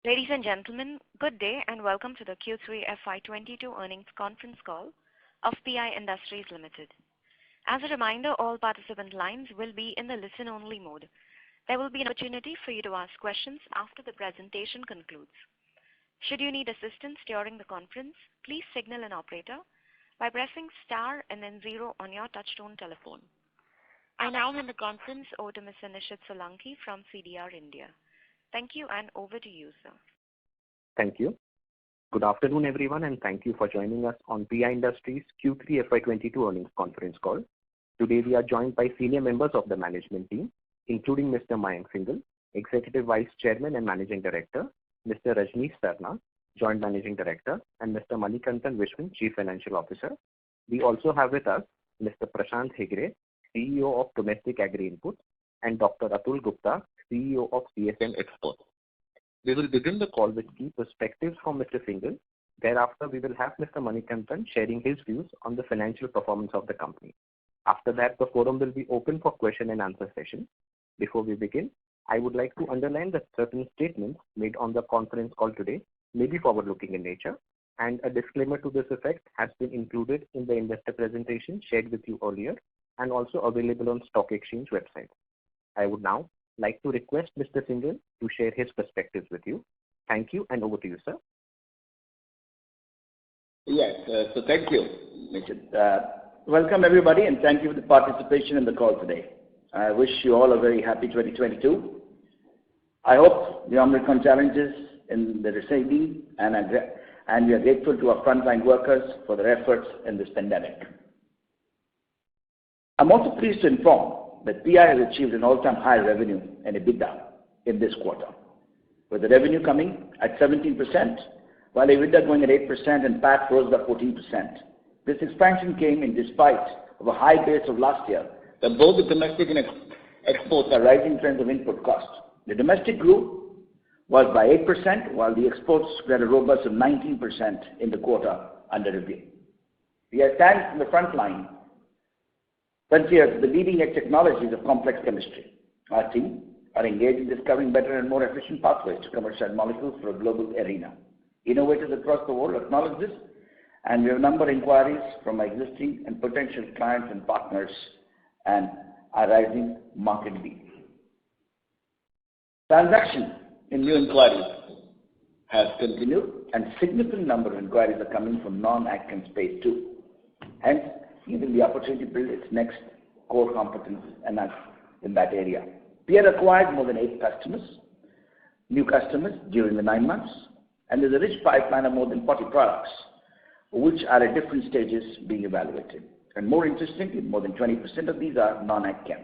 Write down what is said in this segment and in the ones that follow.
Ladies and gentlemen, good day and welcome to the Q3 FY22 earnings conference call of PI Industries Limited. As a reminder, all participant lines will be in the listen-only mode. There will be an opportunity for you to ask questions after the presentation concludes. Should you need assistance during the conference, please signal an operator by pressing star and then 0 on your touchtone telephone. I now hand the conference over to Mr. Nishit Solanki from CDR India. Thank you, and over to you, sir. Thank you. Good afternoon, everyone, and thank you for joining us on PI Industries Q3 FY22 earnings conference call. Today, we are joined by senior members of the management team, including Mr. Mayank Singhal, Executive Vice Chairman and Managing Director, Mr. Rajnish Sarna, Joint Managing Director, and Mr. Manikantan Vishwan, Chief Financial Officer. We also have with us Mr. Prashant Hegde, CEO of Domestic Agri Inputs, and Dr. Atul Gupta, CEO of CSM Exports. We will begin the call with key perspectives from Mr. Singhal. Thereafter, we will have Mr. Manikantan sharing his views on the financial performance of the company. After that, the forum will be open for question and answer session. Before we begin, I would like to underline that certain statements made on the conference call today may be forward-looking in nature, and a disclaimer to this effect has been included in the investor presentation shared with you earlier and also available on Stock Exchange website. I would now like to request Mr. Singhal to share his perspectives with you. Thank you, and over to you, sir. Yes, so thank you, Nishit. Welcome everybody, and thank you for the participation in the call today. I wish you all a very happy 2022. I hope the Omicron challenges in the receding, and we are grateful to our frontline workers for their efforts in this pandemic. I'm also pleased to inform that PI has achieved an all-time high revenue and EBITDA in this quarter, with the revenue coming at 17%, while EBITDA going at 8% and PAT rose by 14%. This expansion came in despite of a high base of last year, that both the domestic and exports are rising trends of input costs. The domestic grew was by 8%, while the exports were a robust of 19% in the quarter under review. We are standing in the front line, considers the leading-edge technologies of complex chemistry. Our team are engaged in discovering better and more efficient pathways to commercialize molecules for a global arena. Innovators across the world acknowledge this, and we have a number of inquiries from our existing and potential clients and partners and our rising market lead. Transaction in new inquiries has continued, and significant number of inquiries are coming from non-ag space too. Hence, giving the opportunity to build its next core competence in that area. We have acquired more than 8 new customers during the 9 months, and there's a rich pipeline of more than 40 products, which are at different stages being evaluated. And more interestingly, more than 20% of these are non-ag chem.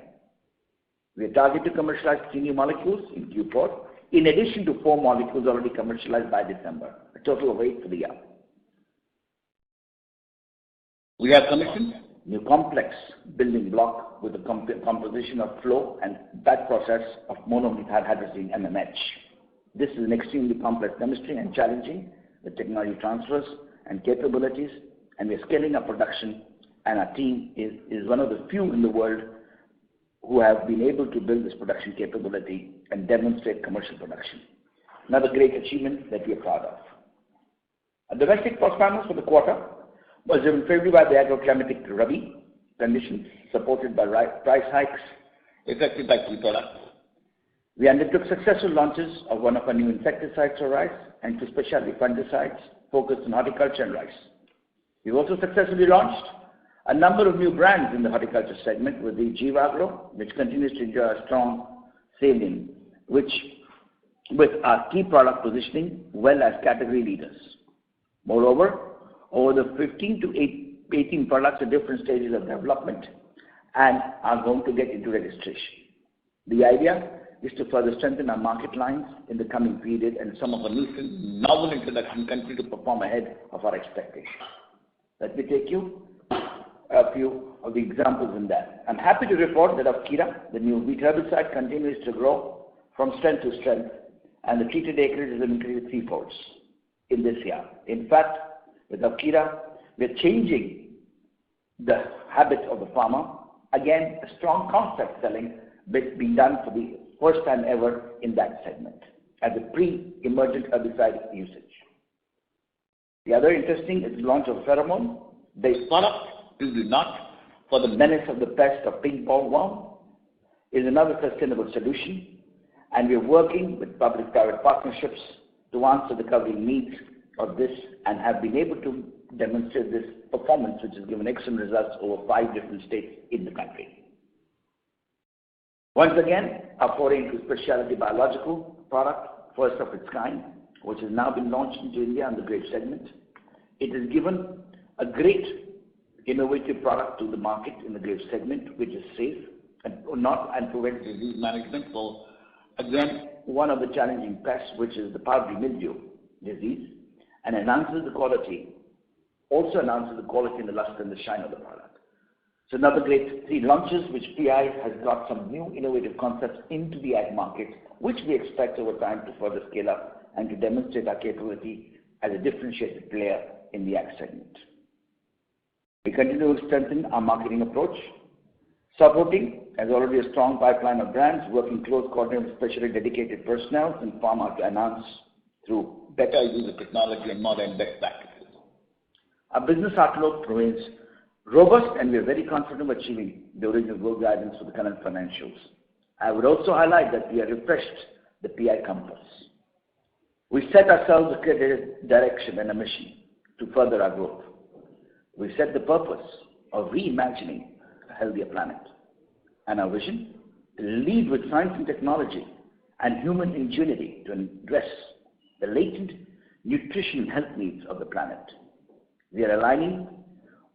We are targeted to commercialize 3 new molecules in Q4, in addition to 4 molecules already commercialized by December, a total of 8 for the year. We have commissioned new complex building block with the composition of flow and batch process of monomethylhydrazine MMH. This is an extremely complex chemistry and challenging with technology transfers and capabilities, and we are scaling up production, and our team is one of the few in the world who have been able to build this production capability and demonstrate commercial production. Another great achievement that we are proud of. Our domestic performance for the quarter was driven favorably by the agroclimatic Rabi conditions, supported by price hikes effected by key products. We undertook successful launches of one of our new insecticides for rice and 2 specialty fungicides focused on horticulture and rice. We've also successfully launched a number of new brands in the horticulture segment with the Jivagro, which continues to enjoy a strong sailing, with our key product positioning well as category leaders. Moreover, over the 15 to 18 products at different stages of development and are going to get into registration. The idea is to further strengthen our market lines in the coming period, and some of our new novel introductions continue to perform ahead of our expectations. Let me take you a few of the examples in that. I'm happy to report that Avkira, the new wheat herbicide, continues to grow from strength to strength, and the treated acreage has increased 3-folds in this year. In fact, with Avkira, we're changing the habit of the farmer. Again, a strong concept selling being done for the first time ever in that segment. as a pre-emergent herbicide usage. The other interesting is the launch of pheromone-based product, usually not, for the menace of the pest of pink bollworm, is another sustainable solution, and we are working with public-private partnerships to answer the covering needs of this and have been able to demonstrate this performance, which has given excellent results over 5 different states in the country. Once again, our foray into specialty biological product, first of its kind, which has now been launched into India in the grape segment. It has given a great innovative product to the market in the grape segment, which is safe and prevents disease management for, again, one of the challenging pests, which is the powdery mildew disease, and enhances the quality, also enhances the quality and the luster and the shine of the product. So another great 3 launches, which PI has got some new innovative concepts into the ag market, which we expect over time to further scale up and to demonstrate our capability as a differentiated player in the ag segment. We continue to strengthen our marketing approach, supporting as already a strong pipeline of brands, working close coordination with specially dedicated personnel in pharma to enhance through better use of technology and modern best practices. Our business outlook remains robust, and we are very confident of achieving the original growth guidance for the current financials. I would also highlight that we have refreshed the PI compass. We set ourselves a clear direction and a mission to further our growth. We set the purpose of reimagining a healthier planet, and our vision to lead with science and technology and human ingenuity to address the latent nutrition and health needs of the planet. We are aligning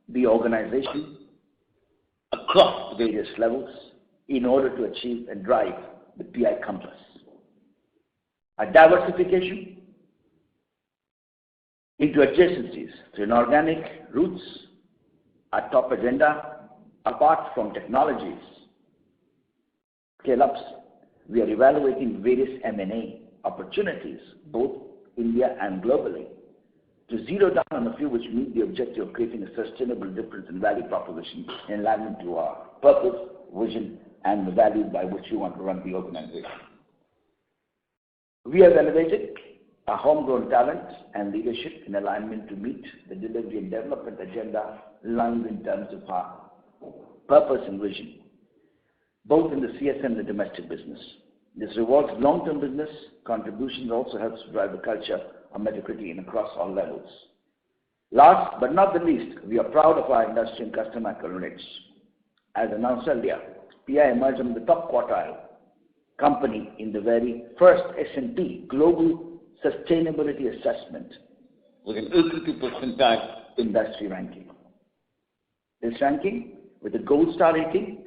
the organization across various levels in order to achieve and drive the PI compass. Our diversification into adjacencies to inorganic routes, our top agenda. Apart from technologies, scale-ups, we are evaluating various M&A opportunities, both India and globally, to zero down on a few which meet the objective of creating a sustainable difference in value proposition in alignment to our purpose, vision, and the values by which we want to run the organization. We have elevated our homegrown talent and leadership in alignment to meet the delivery and development agenda aligned in terms of our purpose and vision, both in the CSM and the domestic business. This rewards long-term business contributions, also helps to drive the culture of mediocrity and across all levels. Last but not the least, we are proud of our industry and customer accolades. As announced earlier, PI emerged among the top quartile company in the very first S&P Global Sustainability Assessment with an 82 percentile industry ranking. This ranking, with a gold star rating,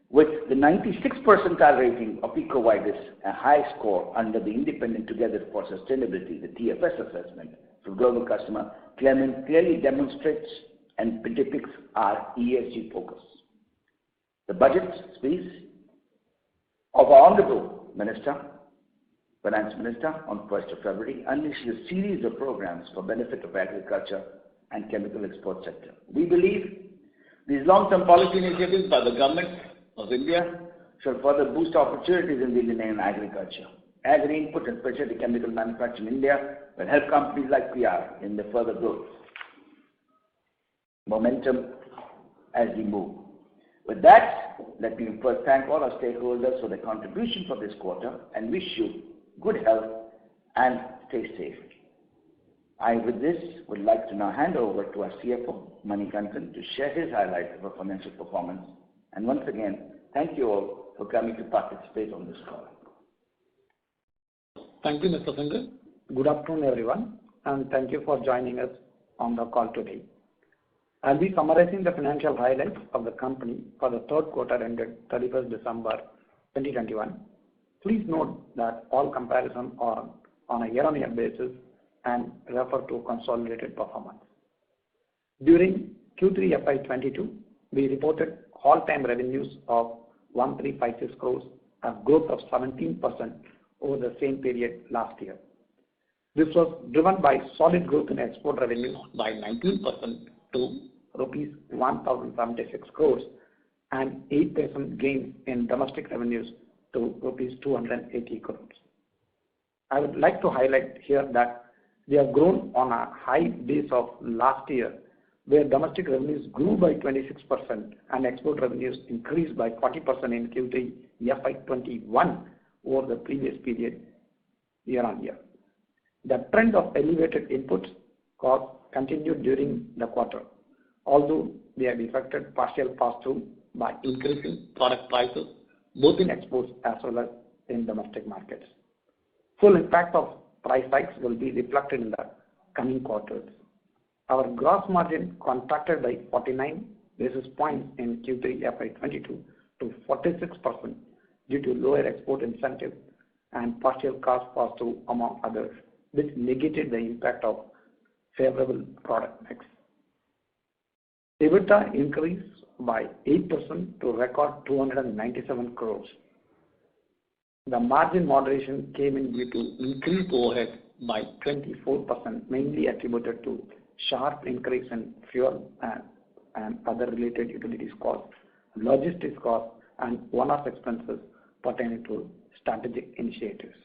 with the 96th percentile rating of EcoVadis, a high score under the Independent Together for Sustainability, the TFS assessment for global customer, clearly demonstrates and depicts our ESG focus. The budget speech of our Honorable Minister, Finance Minister, on 1st of February, unleashed a series of programs for benefit of agriculture and chemical export sector. We believe these long-term policy initiatives by the government of India shall further boost opportunities in the Indian agriculture. Agri-input and specialty chemical manufacturing in India will help companies like PI in the further growth momentum as we move. With that, let me first thank all our stakeholders for their contribution for this quarter and wish you good health and stay safe. I, with this, would like to now hand over to our CFO, Manikantan, to share his highlights of our financial performance. And once again, thank you all for coming to participate on this call. Thank you, Mr. Singhal. Good afternoon, everyone, and thank you for joining us on the call today. I'll be summarizing the financial highlights of the company for the third quarter ended 31st December 2021. Please note that all comparisons are on a year-on-year basis and refer to consolidated performance. During Q3 FY22, we reported all-time revenues of 1356 crores, a growth of 17% over the same period last year. This was driven by solid growth in export revenues by 19% to rupees 1076 crores and 8% gain in domestic revenues to rupees 280 crores. I would like to highlight here that we have grown on a high base of last year, where domestic revenues grew by 26% and export revenues increased by 40% in Q3 FY21 over the previous period year-on-year. The trend of elevated inputs costs continued during the quarter, although they have effected partial pass-through by increasing product prices both in exports as well as in domestic markets. Full impact of price hikes will be reflected in the coming quarters. Our gross margin contracted by 49 basis points in Q3 FY22 to 46% due to lower export incentive and partial cost pass-through among others, which negated the impact of favorable product mix. EBITDA increased by 8% to record 297 crores. The margin moderation came in due to increased overhead by 24%, mainly attributed to sharp increase in fuel and other related utilities costs, logistics costs, and one-off expenses pertaining to strategic initiatives.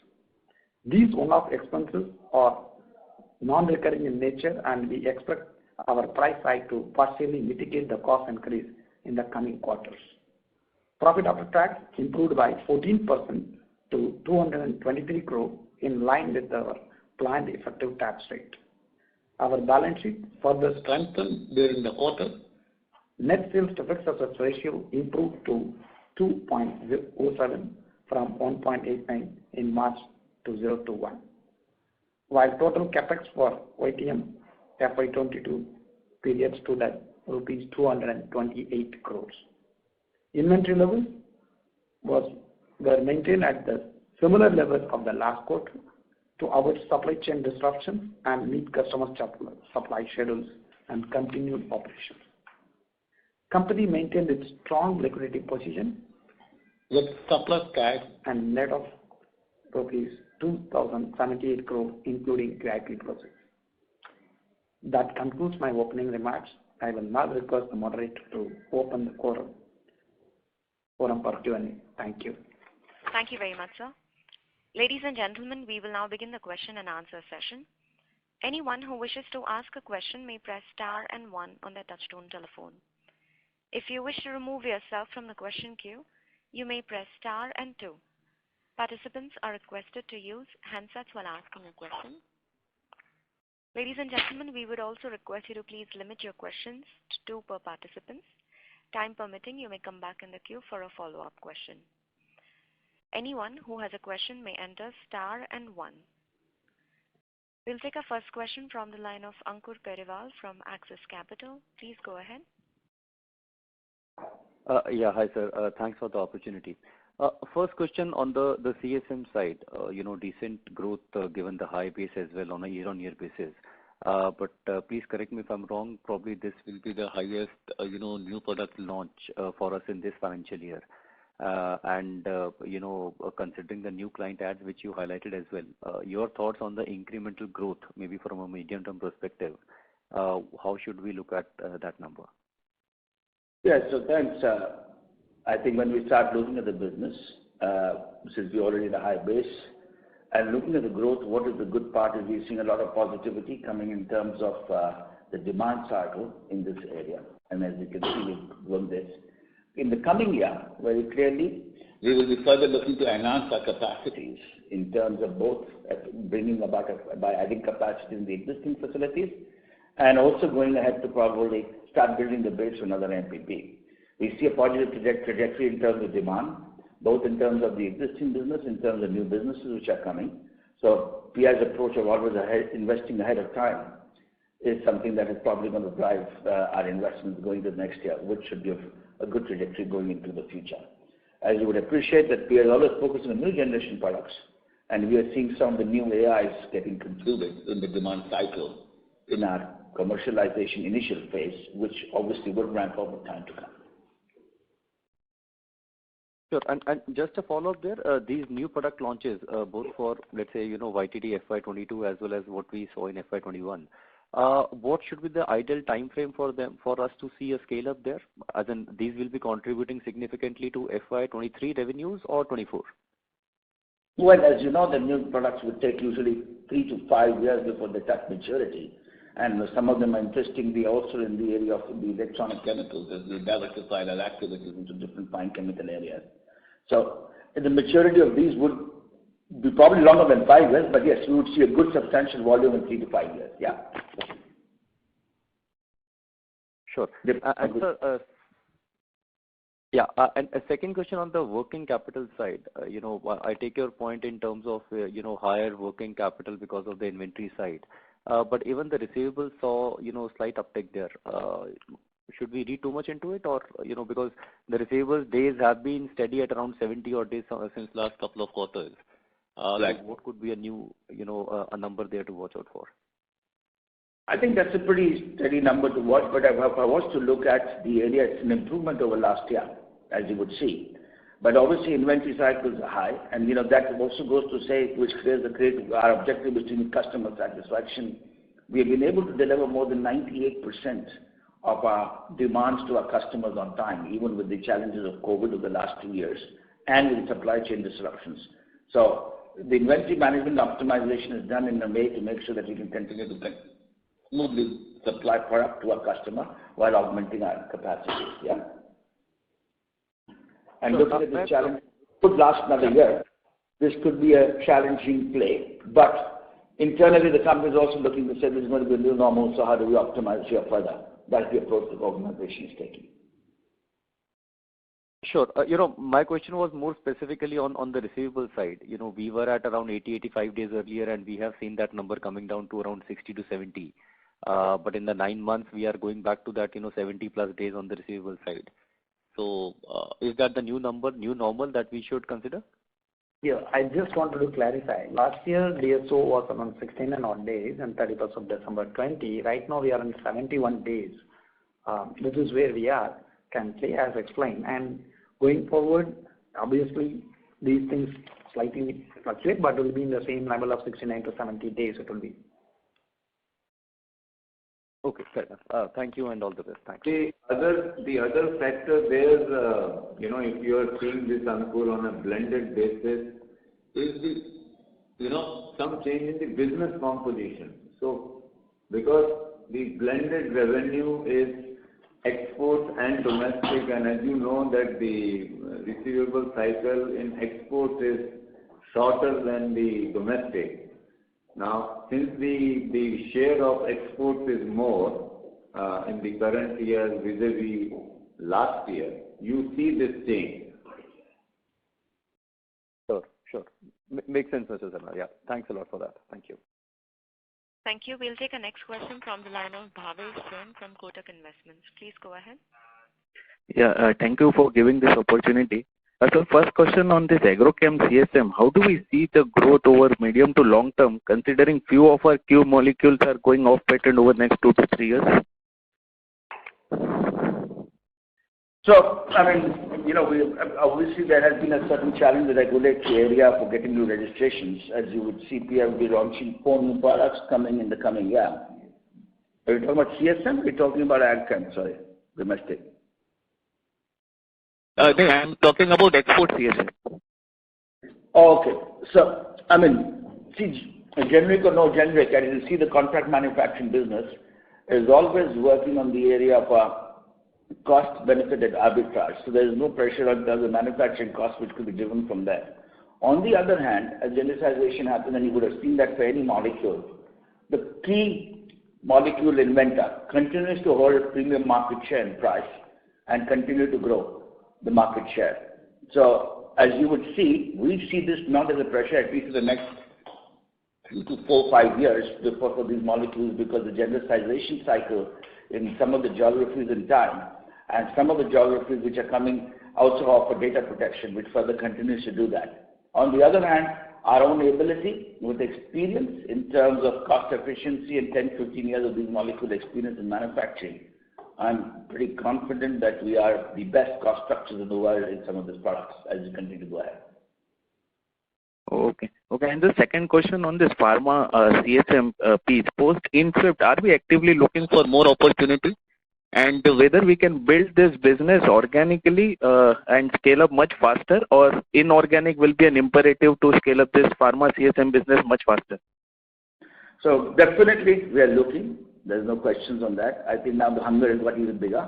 These one-off expenses are non-recurring in nature, and we expect our price hike to partially mitigate the cost increase in the coming quarters. Profit after tax improved by 14% to 223 crore, in line with our planned effective tax rate. Our balance sheet further strengthened during the quarter. Net sales to fixed assets ratio improved to 2.07 from 1.89 in March 2021, while total capex for YTM FY22 period stood at rupees 228 crores. Inventory levels were maintained at the similar levels of the last quarter to avoid supply chain disruptions and meet customer supply schedules and continued operations. Company maintained its strong liquidity position with surplus cash and net of rupees 2,078 crore, including QIP proceeds. That concludes my opening remarks. I will now request the moderator to open the forum for Q&A. Thank you. Thank you very much, sir. Ladies and gentlemen, we will now begin the question and answer session. Anyone who wishes to ask a question may press star and 1 on their touchtone telephone. If you wish to remove yourself from the question queue, you may press star and 2. Participants are requested to use handsets while asking a question. Ladies and gentlemen, we would also request you to please limit your questions to 2 per participant. Time permitting, you may come back in the queue for a follow-up question. Anyone who has a question may enter star and 1. We'll take our first question from the line of Ankur Periwal from Axis Capital. Please go ahead. Yeah, hi sir. Thanks for the opportunity. First question on the CSM side, decent growth given the high base as well on a year-on-year basis. But please correct me if I'm wrong. Probably this will be the highest, new product launch for us in this financial year. Considering the new client ads which you highlighted as well, your thoughts on the incremental growth, maybe from a medium-term perspective, how should we look at that number? Yeah, so thanks. I think when we start looking at the business, since we're already at a high base, and looking at the growth, what is the good part is we're seeing a lot of positivity coming in terms of the demand cycle in this area. And as you can see, we've grown this. In the coming year, very clearly, we will be further looking to enhance our capacities in terms of both bringing about by adding capacity in the existing facilities and also going ahead to probably start building the base for another MPP. We see a positive trajectory in terms of demand, both in terms of the existing business, in terms of new businesses which are coming. So PI's approach of always investing ahead of time is something that is probably going to drive our investments going to the next year, which should give a good trajectory going into the future. As you would appreciate that PI is always focusing on new generation products, and we are seeing some of the new AIs getting concluded in the demand cycle in our commercialization initial phase, which obviously will ramp over time to come. Sure. And just to follow up there, these new product launches, both for, let's say, YTD FY22 as well as what we saw in FY21, what should be the ideal time frame for us to see a scale up there? As in, these will be contributing significantly to FY23 revenues or 24? Well, as you know, the new products would take usually 3 to 5 years before they touch maturity. And some of them are interestingly also in the area of the electronic chemicals as we diversify our activities into different fine chemical areas. So the maturity of these would be probably longer than 5 years, but yes, we would see a good substantial volume in 3 to 5 years. Yeah. Sure. And sir, and a second question on the working capital side. I take your point in terms of, higher working capital because of the inventory side. But even the receivables saw, slight uptick there. Should we read too much into it, or, because the receivables days have been steady at around 70 odd days since last couple of quarters. Right. So what could be a new, a number there to watch out for? I think that's a pretty steady number to watch, but if I was to look at the area, it's an improvement over last year, as you would see. But obviously inventory cycles are high, and that also goes to say, which creates our objective is to meet customer satisfaction. We have been able to deliver more than 98% of our demands to our customers on time, even with the challenges of COVID of the last 2 years and with supply chain disruptions. So the inventory management optimization is done in a way to make sure that we can continue to smoothly supply product to our customer while augmenting our capacities. Yeah. And looking at this challenge, could last another year. This could be a challenging play, but internally the company is also looking to say this is going to be a new normal, so how do we optimize here further? That's the approach the organization is taking. Sure. My question was more specifically on the receivable side. We were at around 80-85 days earlier, and we have seen that number coming down to around 60 to 70. But in the 9 months, we are going back to that, 70 plus days on the receivable side. So is that the new normal that we should consider? Yeah, I just wanted to clarify. Last year, DSO was around 16 and odd days and 31st of December 20. Right now, we are in 71 days. This is where we are currently, as explained. And going forward, obviously, these things slightly fluctuate, but it will be in the same level of 69 to 70 days it will be. Okay, fair enough. Thank you and all the best. Thanks. The other factor there, if you are seeing this unfold on a blended basis, is some change in the business composition. So, because the blended revenue is export and domestic, and as you know that the receivable cycle in export is shorter than the domestic. Now, since the share of exports is more in the current year vis-a-vis last year, you see this change. Sure. Makes sense, Mr. Sharma. Yeah, thanks a lot for that. Thank you. Thank you. We'll take a next question from the line of Bhavesh Jain from Kotak Investments. Please go ahead. Yeah, thank you for giving this opportunity. So first question on this agrochem CSM, how do we see the growth over medium to long term, considering few of our Q molecules are going off patent over the next 2 to 3 years? So, obviously there has been a certain challenge in the regulatory area for getting new registrations. As you would see, we will be launching 4 new products coming in the coming year. Are you talking about CSM? We're talking about agrochem, sorry, domestic. I'm talking about export CSM. Oh, okay. So, see, generic or no generic, and you see the contract manufacturing business is always working on the area of cost-benefit arbitrage. So there is no pressure on the manufacturing cost which could be driven from there. On the other hand, as genericization happens, and you would have seen that for any molecule, the key molecule inventor continues to hold a premium market share and price and continue to grow the market share. So as you would see, we see this not as a pressure at least in the next 3 to 4, 5 years for these molecules, because the genericization cycle in some of the geographies in time and some of the geographies which are coming also offer data protection, which further continues to do that. On the other hand, our own ability with experience in terms of cost efficiency and 10, 15 years of these molecule experience in manufacturing, I'm pretty confident that we are the best cost structures in the world in some of these products as we continue to go ahead. Okay. And the second question on this pharma CSM piece, post-Inflipt, are we actively looking for more opportunity? and whether we can build this business organically and scale up much faster, or inorganic will be an imperative to scale up this pharma CSM business much faster? So definitely we are looking. There's no questions on that. I think now the hunger has got even bigger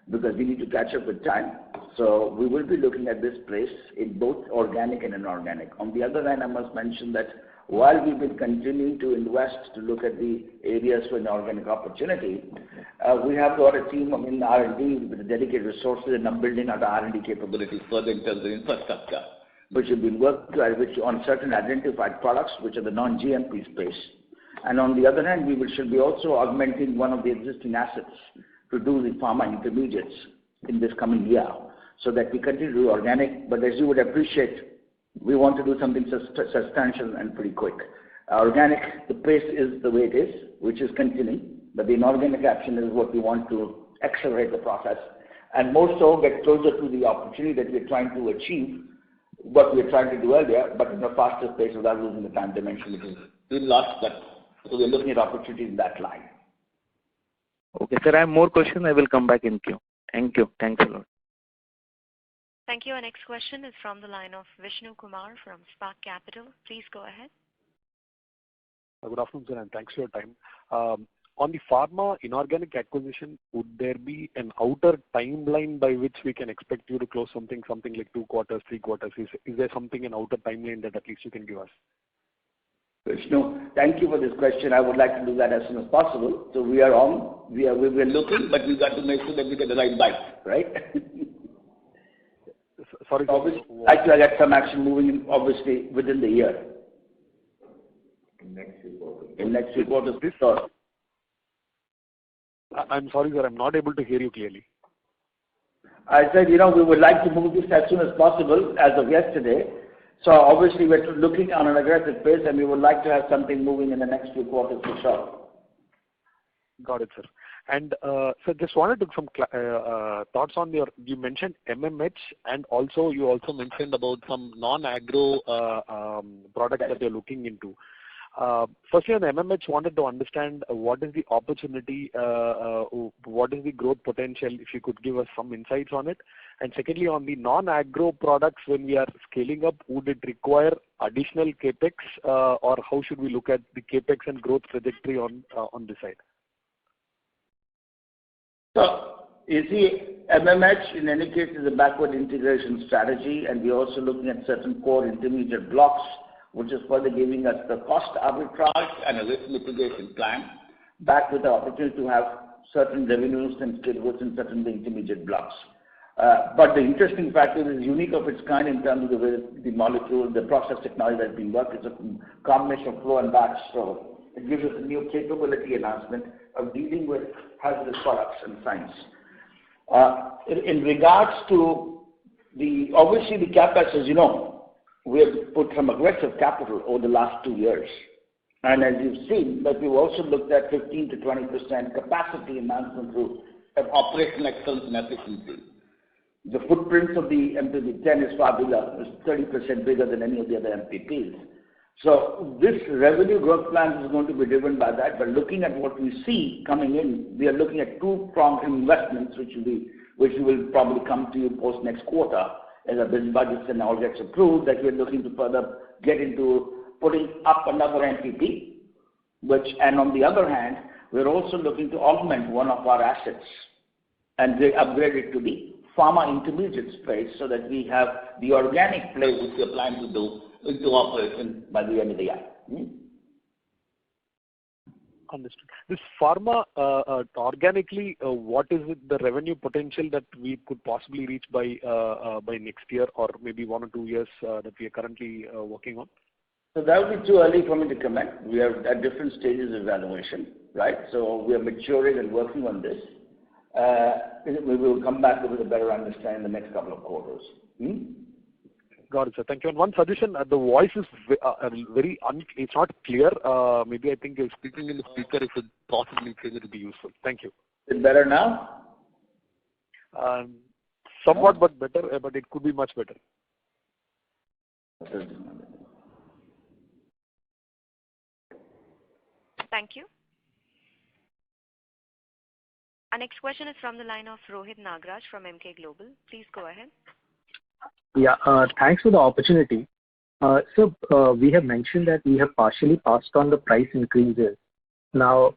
because we need to catch up with time. So we will be looking at this place in both organic and inorganic. On the other hand, I must mention that while we've been continuing to invest to look at the areas for inorganic opportunity, we have got a team in R&D with dedicated resources and I'm building out R&D capabilities further in terms of infrastructure, which have been worked on certain identified products, which are the non-GMP space. And on the other hand, should be also augmenting one of the existing assets to do the pharma intermediates in this coming year, so that we continue to do organic. But as you would appreciate, we want to do something substantial and pretty quick. Organic, the pace is the way it is, which is continuing, but the inorganic action is what we want to accelerate the process, and more so get closer to the opportunity that we're trying to achieve, what we were trying to do earlier, but in a faster pace without losing the time dimension, which is we lost that. So we're looking at opportunities in that line. Okay, sir, I have more questions. I will come back in queue. Thank you. Thanks a lot. Thank you. Our next question is from the line of Vishnu Kumar from Spark Capital. Please go ahead. Good afternoon, sir, and thanks for your time. On the pharma inorganic acquisition, would there be an outer timeline by which we can expect you to close something like 2 quarters, 3 quarters? Is there something an outer timeline that at least you can give us? Vishnu, thank you for this question. I would like to do that as soon as possible. So we are looking, but we've got to make sure that we get the right bite, right? Sorry. Obviously, like to get some action moving in, obviously, within the year. In next few quarters. In next few quarters, sure. I'm sorry, sir, I'm not able to hear you clearly. I said, we would like to move this as soon as possible as of yesterday. So obviously we're looking on an aggressive pace and we would like to have something moving in the next few quarters for sure. Got it, sir. And so just wanted to some thoughts on you mentioned MMH and you also mentioned about some non-agro products that you're looking into. Firstly, on the MMH, wanted to understand what is the opportunity, what is the growth potential, if you could give us some insights on it. And secondly, on the non-agro products, when we are scaling up, would it require additional capex, or how should we look at the capex and growth trajectory on this side? So, you see, MMH in any case is a backward integration strategy, and we're also looking at certain core intermediate blocks, which is further giving us the cost arbitrage and a risk mitigation plan, back with the opportunity to have certain revenues and skills in certain intermediate blocks. But the interesting factor is unique of its kind in terms of the way the molecule, the process technology that's being worked. It's a combination of flow and batch, so it gives us a new capability enhancement of dealing with hazardous products and science. In regards to obviously the CapEx, as you know, we have put some aggressive capital over the last 2 years. And as you've seen, that we've also looked at 15 to 20% capacity enhancement through operational excellence and efficiency. The footprints of the MPP10 is far bigger, it's 30% bigger than any of the other MPPs. So this revenue growth plan is going to be driven by that, but looking at what we see coming in, we are looking at 2-pronged investments, which will probably come to you post next quarter as our business budgets and all gets approved, that we're looking to further get into putting up another MPP, and on the other hand, we're also looking to augment one of our assets and upgrade it to the pharma intermediate space so that we have the organic play which we're planning to do into operation by the end of the year. Understood. This pharma, organically, what is the revenue potential that we could possibly reach by next year or maybe 1 or 2 years that we are currently working on? So that would be too early for me to comment. We are at different stages of evaluation, right? So we are maturing and working on this. We will come back with a better understanding in the next couple of quarters. Got it, sir. Thank you. And one suggestion, the voice is it's not clear. Maybe I think you're speaking in the speaker. If it possibly change, it would be useful. Thank you. Is it better now? Somewhat, but better, but it could be much better. Thank you. Our next question is from the line of Rohit Nagraj from Emkay Global. Please go ahead. Yeah, thanks for the opportunity. We have mentioned that we have partially passed on the price increases. Now,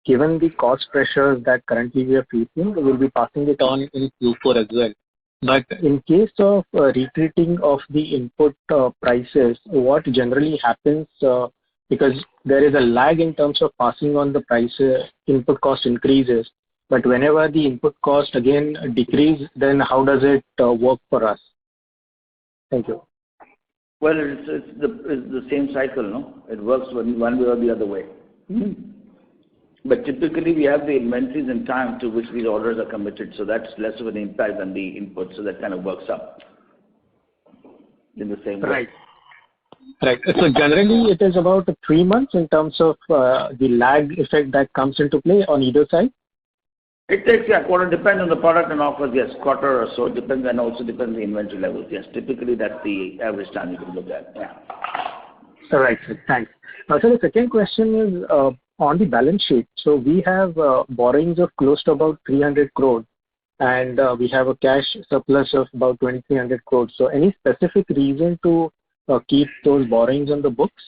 given the cost pressures that currently we are facing, we'll be passing it on in Q4 as well. But in case of retreating of the input prices, what generally happens, because there is a lag in terms of passing on the price input cost increases, but whenever the input cost again decrease, then how does it work for us? Thank you. Well, it's the same cycle, no? It works one way or the other way. But typically, we have the inventories in time to which these orders are committed, so that's less of an impact than the input, so that kind of works up in the same way. Right. Right. So generally, it is about 3 months in terms of the lag effect that comes into play on either side? It takes a quarter, depends on the product and offers, yes, quarter or so, depends, and also depends on the inventory levels, yes. Typically, that's the average time you can look at, yeah. All right, sir. Thanks. So the second question is on the balance sheet. So we have borrowings of close to about 300 crores, and we have a cash surplus of about 2,300 crores. So any specific reason to keep those borrowings on the books?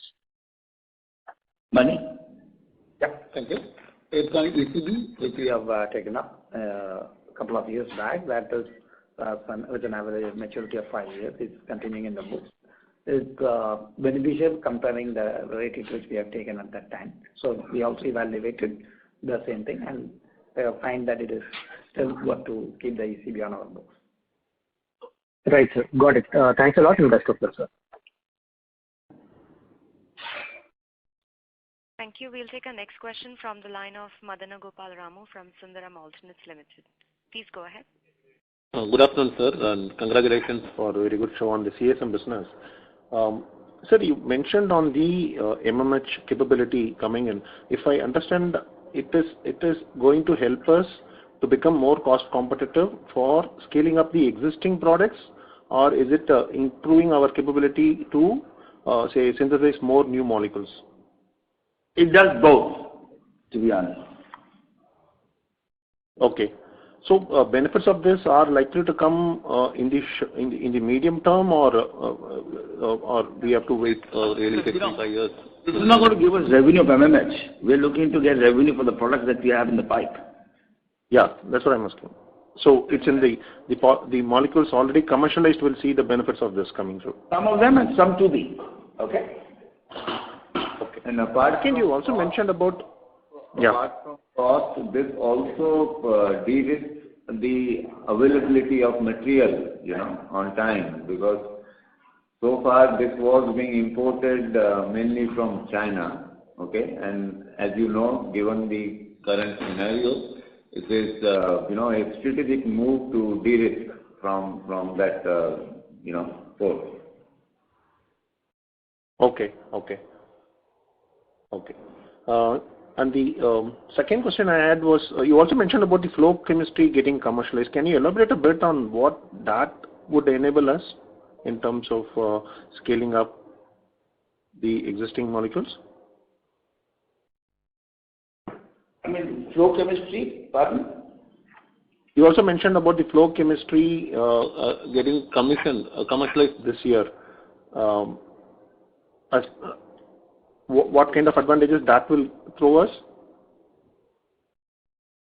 Money? Yeah, thank you. It's going ECB, which we have taken up a couple of years back. That is with an average maturity of 5 years. It's continuing in the books. It's beneficial comparing the rate at which we have taken at that time. So we also evaluated the same thing and find that it is still worth to keep the ECB on our books. Right, sir. Got it. Thanks a lot and best of luck, sir. Thank you. We'll take our next question from the line of Madana Gopal Ramu from Sundaram Alternates Limited. Please go ahead. Good afternoon, sir, and congratulations for a very good show on the CSM business. Sir, you mentioned on the MMH capability coming in. If I understand, it is going to help us to become more cost competitive for scaling up the existing products, or is it improving our capability to, say, synthesize more new molecules? It does both, to be honest. Okay. So benefits of this are likely to come in the medium term, or we have to wait really 65 years? This is not going to give us revenue of MMH. We're looking to get revenue for the products that we have in the pipe. Yeah, that's what I'm asking. So it's in the molecules already commercialized will see the benefits of this coming through. Some of them and some to be. Okay. And apart from you also mentioned about apart from cost, this also de-risks the availability of material, on time, because so far this was being imported mainly from China, okay, and as you know, given the current scenario, it is a strategic move to de-risk from that source. Okay. And the second question I had was, you also mentioned about the flow chemistry getting commercialized. Can you elaborate a bit on what that would enable us in terms of scaling up the existing molecules? I mean, flow chemistry, pardon? You also mentioned about the flow chemistry getting commercialized this year. What kind of advantages that will throw us?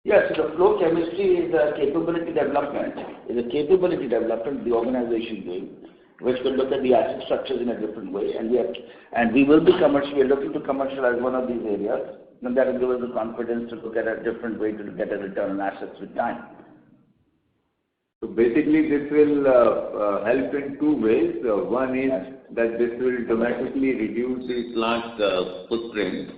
Yes, the flow chemistry is a capability development. It's a capability development the organization is doing, which will look at the asset structures in a different way, and we will be commercial. We are looking to commercialize one of these areas, and that will give us the confidence to look at a different way to get a return on assets with time. So basically, this will help in two ways. One is that this will dramatically reduce the plant footprint,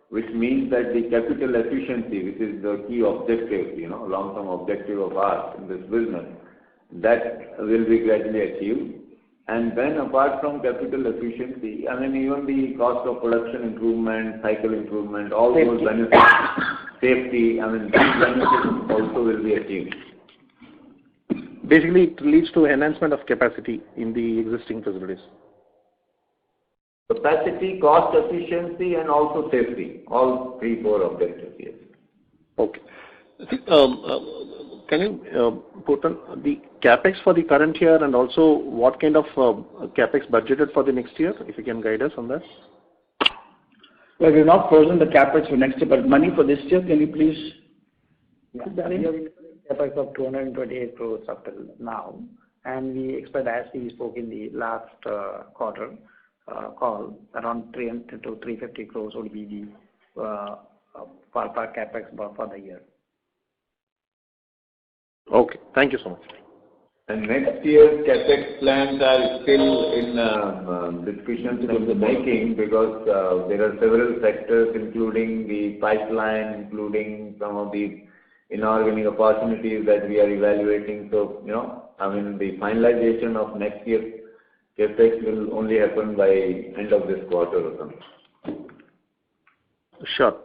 which means that the capital efficiency, which is the key objective, long-term objective of ours in this business, that will be gradually achieved. And then apart from capital efficiency, I mean, even the cost of production improvement, cycle improvement, all those benefits, safety, I mean, these benefits also will be achieved. Basically, it leads to enhancement of capacity in the existing facilities. Capacity, cost efficiency, and also safety. All 3-4 objectives, yes. Okay. See, can you put on the capex for the current year and also what kind of capex budgeted for the next year, if you can guide us on that? Well, we've not frozen the capex for next year, but money for this year, can you please? Yeah, we have capex of 228 crores up till now, and we expect, as we spoke in the last quarter call, around 300 to 350 crores would be the per capex for the year. Okay, thank you so much. And next year's capex plans are still in discussions in the making because there are several sectors, including the pipeline, including some of the inorganic opportunities that we are evaluating. So, the finalization of next year's capex will only happen by end of this quarter or something. Sure.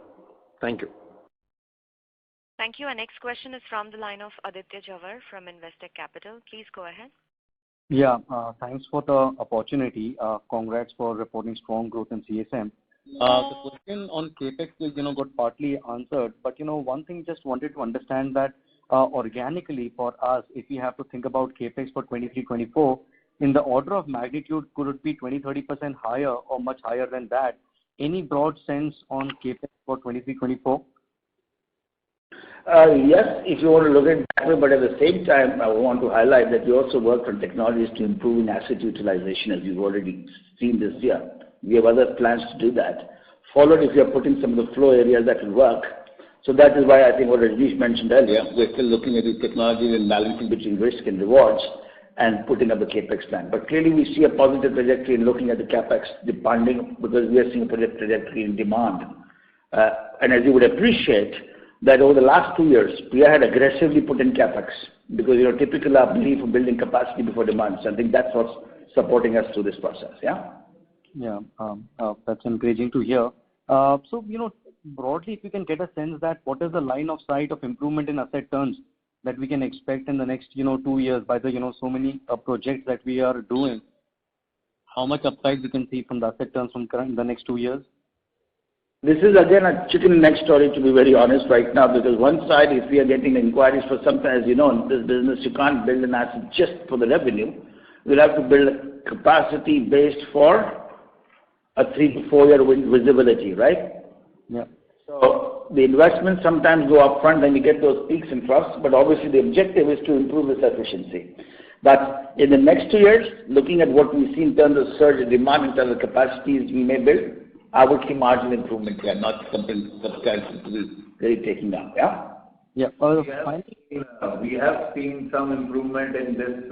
Thank you. Thank you. Our next question is from the line of Aditya Jawar from Investec Capital. Please go ahead. Yeah, thanks for the opportunity. Congrats for reporting strong growth in CSM. The question on capex is, got partly answered, but one thing just wanted to understand that organically for us, if we have to think about capex for 23-24, in the order of magnitude, could it be 20-30% higher or much higher than that? Any broad sense on capex for 23-24? Yes, if you want to look at it that way, but at the same time, I want to highlight that we also work on technologies to improve asset utilization, as you've already seen this year. We have other plans to do that. Followed, if you are putting some of the flow areas that will work. So that is why I think what Rajesh mentioned earlier, we're still looking at the technologies and balancing between risk and rewards and putting up a capex plan. But clearly, we see a positive trajectory in looking at the capex, depending, because we are seeing a positive trajectory in demand. And as you would appreciate, that over the last 2 years, we had aggressively put in capex because, typically our belief of building capacity before demand. So I think that's what's supporting us through this process, yeah? Yeah, that's encouraging to hear. So, broadly, if you can get a sense that what is the line of sight of improvement in asset turns that we can expect in the next, 2 years by the, so many projects that we are doing, how much upside we can see from the asset turns from current in the next 2 years? This is again a chicken and egg story, to be very honest right now, because one side, if we are getting inquiries for something, as you know, in this business, you can't build an asset just for the revenue. We'll have to build a capacity based for a 3 to 4 year visibility, right? Yeah. So the investments sometimes go up front and you get those peaks and troughs, but obviously the objective is to improve this efficiency. But in the next 2 years, looking at what we see in terms of surge in demand, in terms of capacities we may build, I would see marginal improvement here, not something substantial to be really taking down, yeah? Yeah. We have seen some improvement in this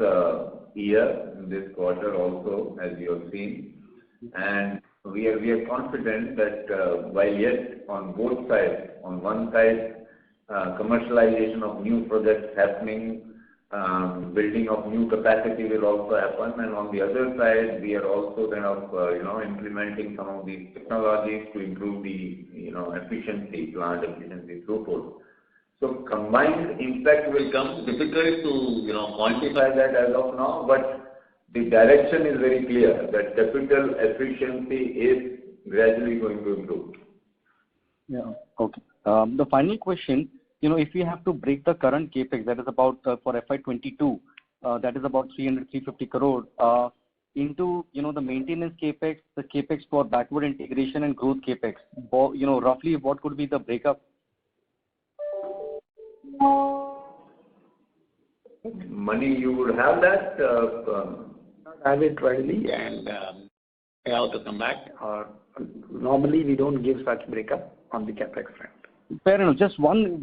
year, in this quarter also, as you have seen. And we are confident that while yet on both sides, on one side, commercialization of new projects happening, building of new capacity will also happen, and on the other side, we are also kind of implementing some of these technologies to improve the efficiency, plant efficiency, throughput. So combined impact will come. Difficult to quantify that as of now, but the direction is very clear that capital efficiency is gradually going to improve. Yeah. Okay. The final question. If we have to break the current capex, that is about for FY22, that is about 300-350 crore, into the maintenance capex, the capex for backward integration and growth capex. Roughly, what could be the breakup? Money, you would have that. I have it readily, and I have to come back. Normally, we don't give such breakup on the capex front. Fair enough. Just one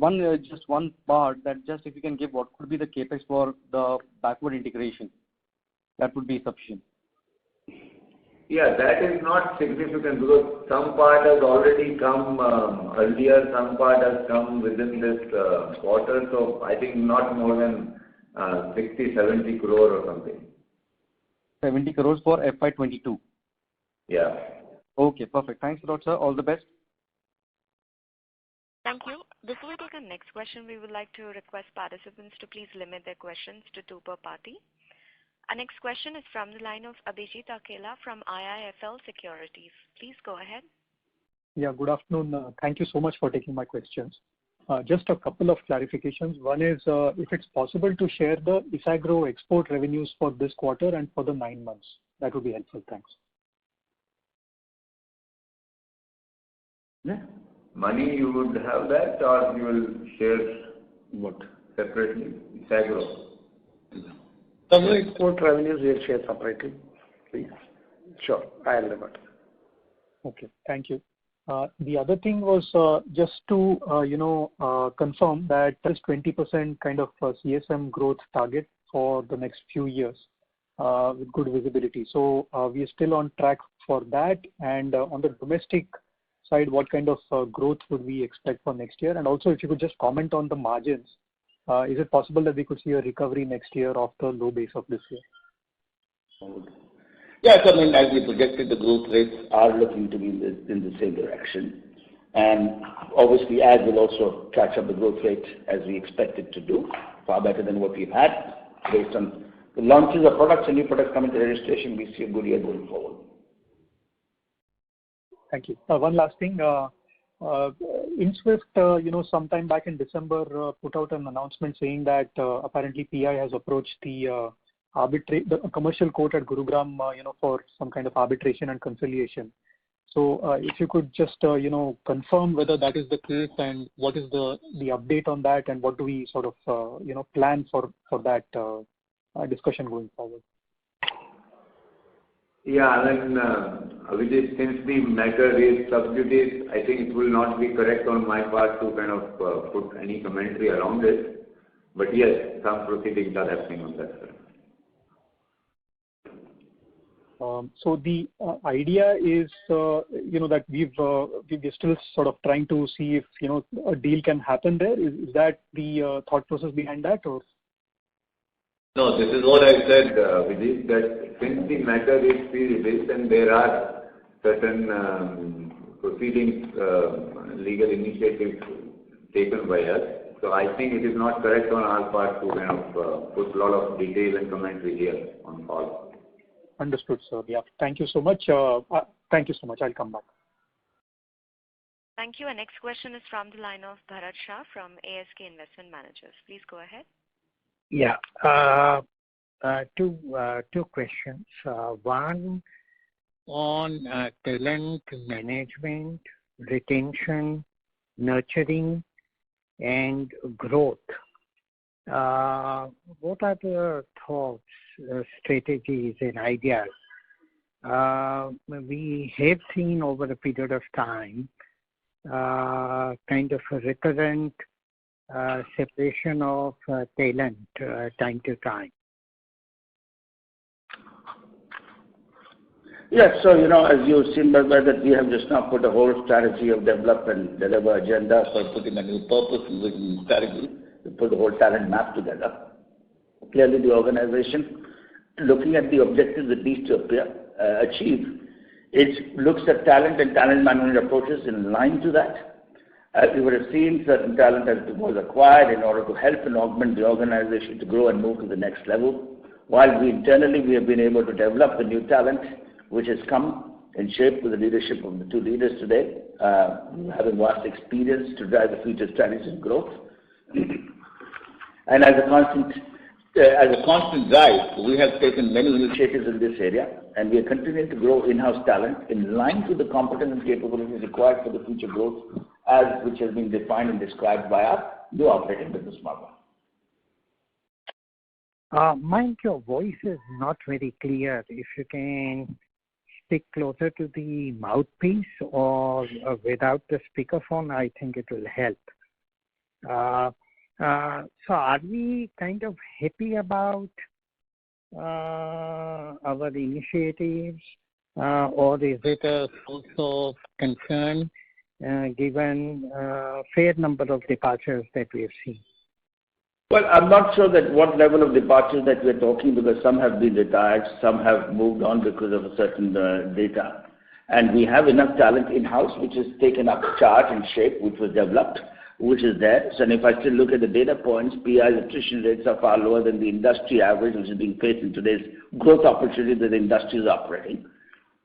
part that just if you can give what could be the capex for the backward integration, that would be sufficient. Yeah, that is not significant because some part has already come earlier, some part has come within this quarter. So I think not more than 60-70 crore or something. 70 crores for FY22. Yeah. Okay, perfect. Thanks a lot, sir. All the best. Thank you. Before we take our next question, we would like to request participants to please limit their questions to 2 per party. Our next question is from the line of Abhijit Akella from IIFL Securities. Please go ahead. Yeah, good afternoon. Thank you so much for taking my questions. Just a couple of clarifications. One is, if it's possible to share the Isagro export revenues for this quarter and for the 9 months. That would be helpful. Thanks. Yeah. Money, you would have that, or you will share what separately? Isagro. Some export revenues we'll share separately, please. Sure, I'll revert. Okay, thank you. The other thing was just to confirm that there's 20% kind of CSM growth target for the next few years with good visibility. So we are still on track for that. And on the domestic side, what kind of growth would we expect for next year? And also, if you could just comment on the margins, is it possible that we could see a recovery next year of the low base of this year? Yes, I mean, as we projected, the growth rates are looking to be in the same direction. And obviously, as will also catch up the growth rate as we expect it to do, far better than what we've had. Based on the launches of products and new products coming to registration, we see a good year going forward. Thank you. One last thing. InSwift, sometime back in December, put out an announcement saying that apparently PI has approached the commercial court at Gurugram, for some kind of arbitration and conciliation. So if you could just, confirm whether that is the case and what is the update on that and what do we sort of, plan for that discussion going forward? Yeah, I mean, Abhijit, since the matter is sub judice, I think it will not be correct on my part to kind of put any commentary around it. But yes, some proceedings are happening on that front. So the idea is, that we're still sort of trying to see if, a deal can happen there. Is that the thought process behind that, or? No, this is what I said, Vijay, that since the matter is pre-released and there are certain proceedings, legal initiatives taken by us, so I think it is not correct on our part to kind of put a lot of detail and commentary here on call. Understood, sir. Yeah. Thank you so much. Thank you so much. I'll come back. Thank you. Our next question is from the line of Bharat Shah from ASK Investment Managers. Please go ahead. Yeah. Two questions. One on talent management, retention, nurturing, and growth. What are the thoughts, strategies, and ideas? We have seen over a period of time kind of a recurrent separation of talent time to time. Yes, so as you've seen by that we have just now put a whole strategy of develop and deliver agenda for putting a new purpose and vision strategy to put the whole talent map together. Clearly the organization, looking at the objectives it needs to achieve, it looks at talent and talent management approaches in line to that. As you would have seen, certain talent was acquired in order to help and augment the organization to grow and move to the next level. While we internally have been able to develop the new talent, which has come in shape with the leadership of the two leaders today, having vast experience to drive the future strategies and growth. And as a constant drive, we have taken many initiatives in this area, and we are continuing to grow in-house talent in line to the competence and capabilities required for the future growth, which has been defined and described by our new operating business model. Mike, your voice is not very clear. If you can speak closer to the mouthpiece or without the speakerphone, I think it will help. So are we kind of happy about our initiatives, or is it a source of concern given a fair number of departures that we have seen? Well, I'm not sure that what level of departures that we're talking, because some have been retired, some have moved on because of a certain data. And we have enough talent in-house which has taken up charge and shape, which was developed, which is there. So if I still look at the data points, PI's attrition rates are far lower than the industry average, which is being faced in today's growth opportunity that the industry is operating,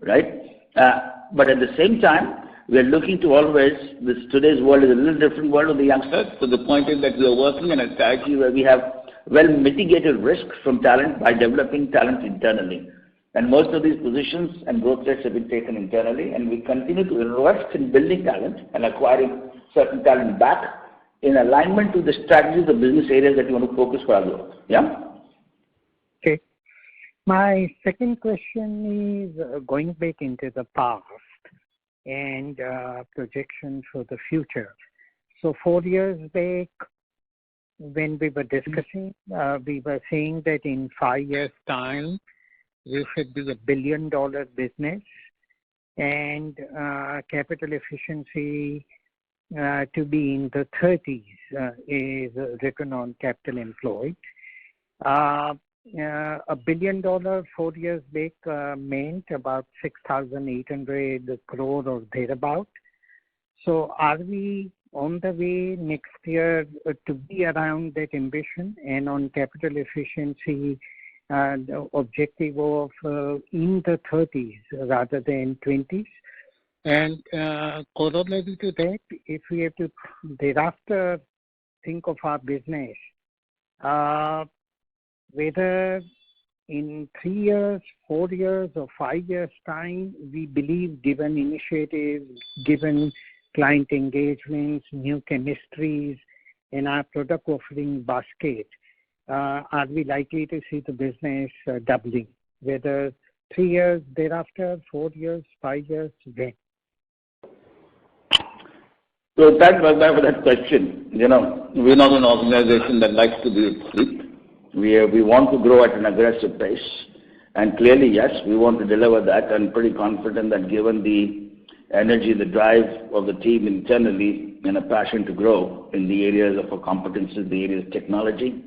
right? But at the same time, We are looking to always, today's world is a little different world of the youngsters, so the point is that we are working on a strategy where we have well mitigated risk from talent by developing talent internally. And most of these positions and growth rates have been taken internally, and we continue to invest in building talent and acquiring certain talent back in alignment to the strategies of business areas that you want to focus for our growth. Yeah? Okay. My second question is going back into the past and projection for the future. So 4 years back, when we were discussing, we were saying that in 5 years' time, we should be $1 billion business and capital efficiency to be in the 30s is return on capital employed. $1 billion 4 years back meant about 6,800 crore or thereabout. So are we on the way next year to be around that ambition and on capital efficiency the objective of in the 30s rather than 20s? And corollary to that, if we have to thereafter think of our business, whether in 3 years, 4 years, or 5 years' time, we believe given initiatives, given client engagements, new chemistries, and our product offering basket, are we likely to see the business doubling? Whether 3 years thereafter, 4 years, 5 years, when? So thanks for that question. We're not an organization that likes to be asleep. We want to grow at an aggressive pace. And clearly, yes, we want to deliver that. I'm pretty confident that given the energy, the drive of the team internally, and a passion to grow in the areas of our competencies, the areas of technology,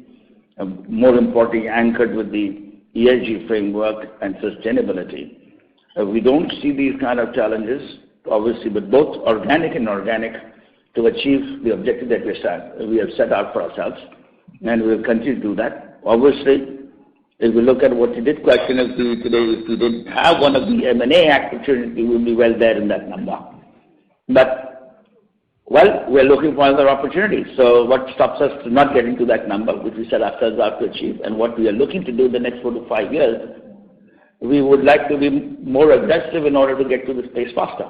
more importantly, anchored with the ESG framework and sustainability. We don't see these kind of challenges, obviously, but both organic and inorganic, to achieve the objective that we have set out for ourselves, and we will continue to do that. Obviously, if we look at what you did question us today, if we didn't have one of the M&A opportunities, we would be well there in that number. But, well, we're looking for other opportunities. So what stops us from not getting to that number, which we set ourselves out to achieve, and what we are looking to do in the next 4 to 5 years, we would like to be more aggressive in order to get to the space faster.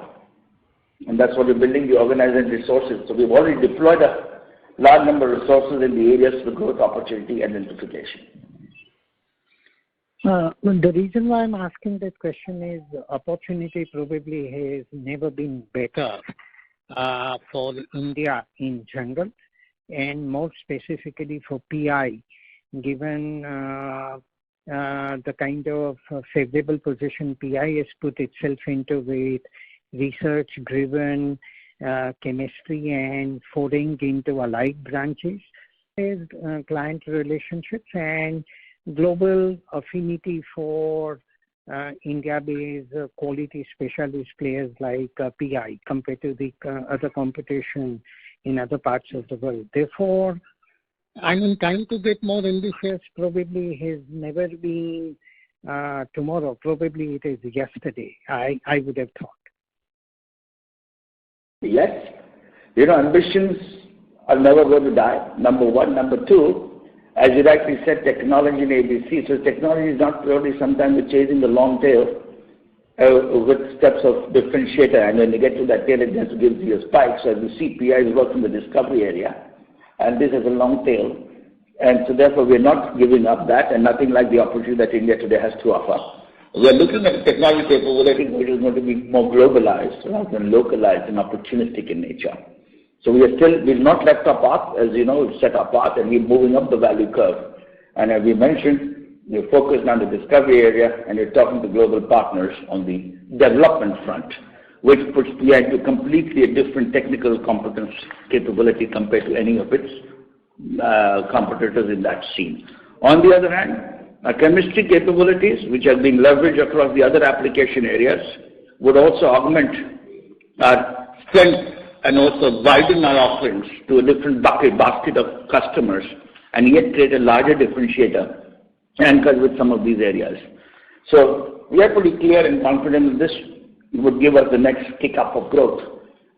And that's what we're building the organization resources. So we've already deployed a large number of resources in the areas for growth opportunity identification. The reason why I'm asking that question is opportunity probably has never been better for India in general, and more specifically for PI, given the kind of favorable position PI has put itself into with research-driven chemistry and foraying into allied branches, client relationships, and global affinity for India-based quality specialist players like PI compared to the other competition in other parts of the world. Therefore, I mean, time to get more ambitious probably has never been tomorrow. Probably it is yesterday, I would have thought. Yes. Ambitions are never going to die, number one. Number two, as you rightly said, technology and ABC. So technology is not purely sometimes chasing the long tail with steps of differentiator. And when you get to that tail, it just gives you a spike. So as you see, PI is working in the discovery area, and this is a long tail. And so therefore, we're not giving up that, and nothing like the opportunity that India today has to offer. We're looking at technology capability which is going to be more globalized rather than localized and opportunistic in nature. So we've not left our path, as you know, we've set our path, and we're moving up the value curve. And as we mentioned, we're focused on the discovery area, and we're talking to global partners on the development front, which puts PI into completely a different technical competence capability compared to any of its competitors in that scene. On the other hand, our chemistry capabilities, which are being leveraged across the other application areas, would also augment our strength and also widen our offerings to a different basket of customers, and yet create a larger differentiator anchored with some of these areas. So we are pretty clear and confident that this would give us the next kick up of growth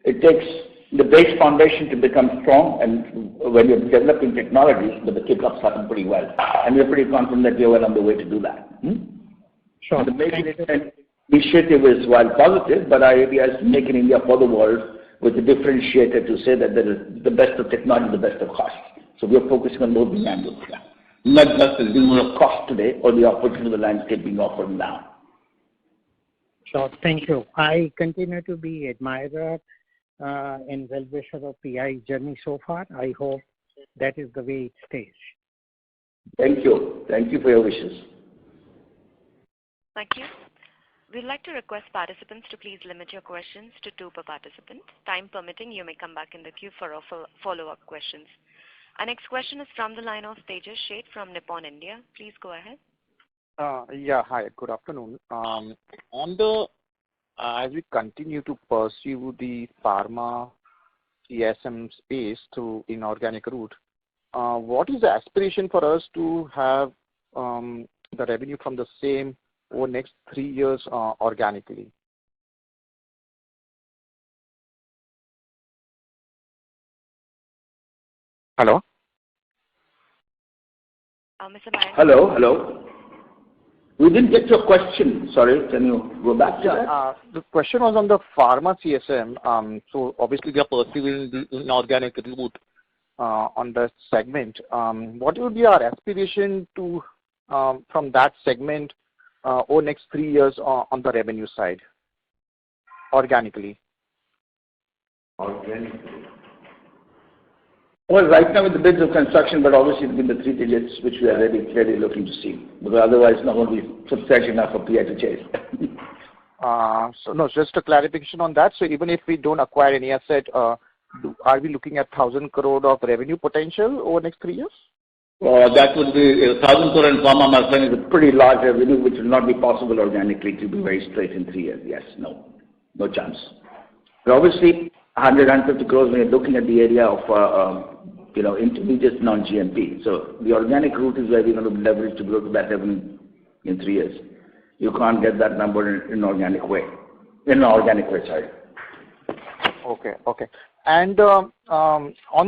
It takes the base foundation to become strong, and when you're developing technologies, but the kickoffs happen pretty well. And we're pretty confident that we're well on the way to do that. Sure. The Make in India initiative is, while positive, but our idea is to make in India for the world with a differentiator to say that there is the best of technology, the best of cost. So we're focusing on both the angles. Not just the limit of cost today or the opportunity of the landscape being offered now. Sure. Thank you. I continue to be admirer and well-wisher of PI's journey so far. I hope that is the way it stays. Thank you. Thank you for your wishes. Thank you. We'd like to request participants to please limit your questions to 2 per participant. Time permitting, you may come back in the queue for follow-up questions. Our next question is from the line of Tejas Sheth from Nippon India. Please go ahead. Yeah, hi, good afternoon. As we continue to pursue the pharma CSM space through inorganic route, what is the aspiration for us to have the revenue from the same over next 3 years organically? Hello? Mr. Mayank. Hello. We didn't get your question. Sorry, can you go back to that? The question was on the pharma CSM. So obviously they are pursuing the inorganic route on the segment. What would be our aspiration to from that segment over next 3 years on the revenue side, organically? Well, right now with the bids of construction, but obviously within the 3 digits, which we are really looking to see, because otherwise it's not going to be substantial enough for PI to chase. So no, just a clarification on that. So even if we don't acquire any asset, are we looking at 1,000 crore of revenue potential over next 3 years? That would be 1,000 crore in pharma, my friend, is a pretty large revenue, which will not be possible organically, to be very straight, in 3 years. Yes, no chance. But obviously, 150 crores when you're looking at the area of intermediate non-GMP. So the organic route is where we're going to leverage to grow to that revenue in 3 years. You can't get that number in an organic way. Sorry. Okay. And on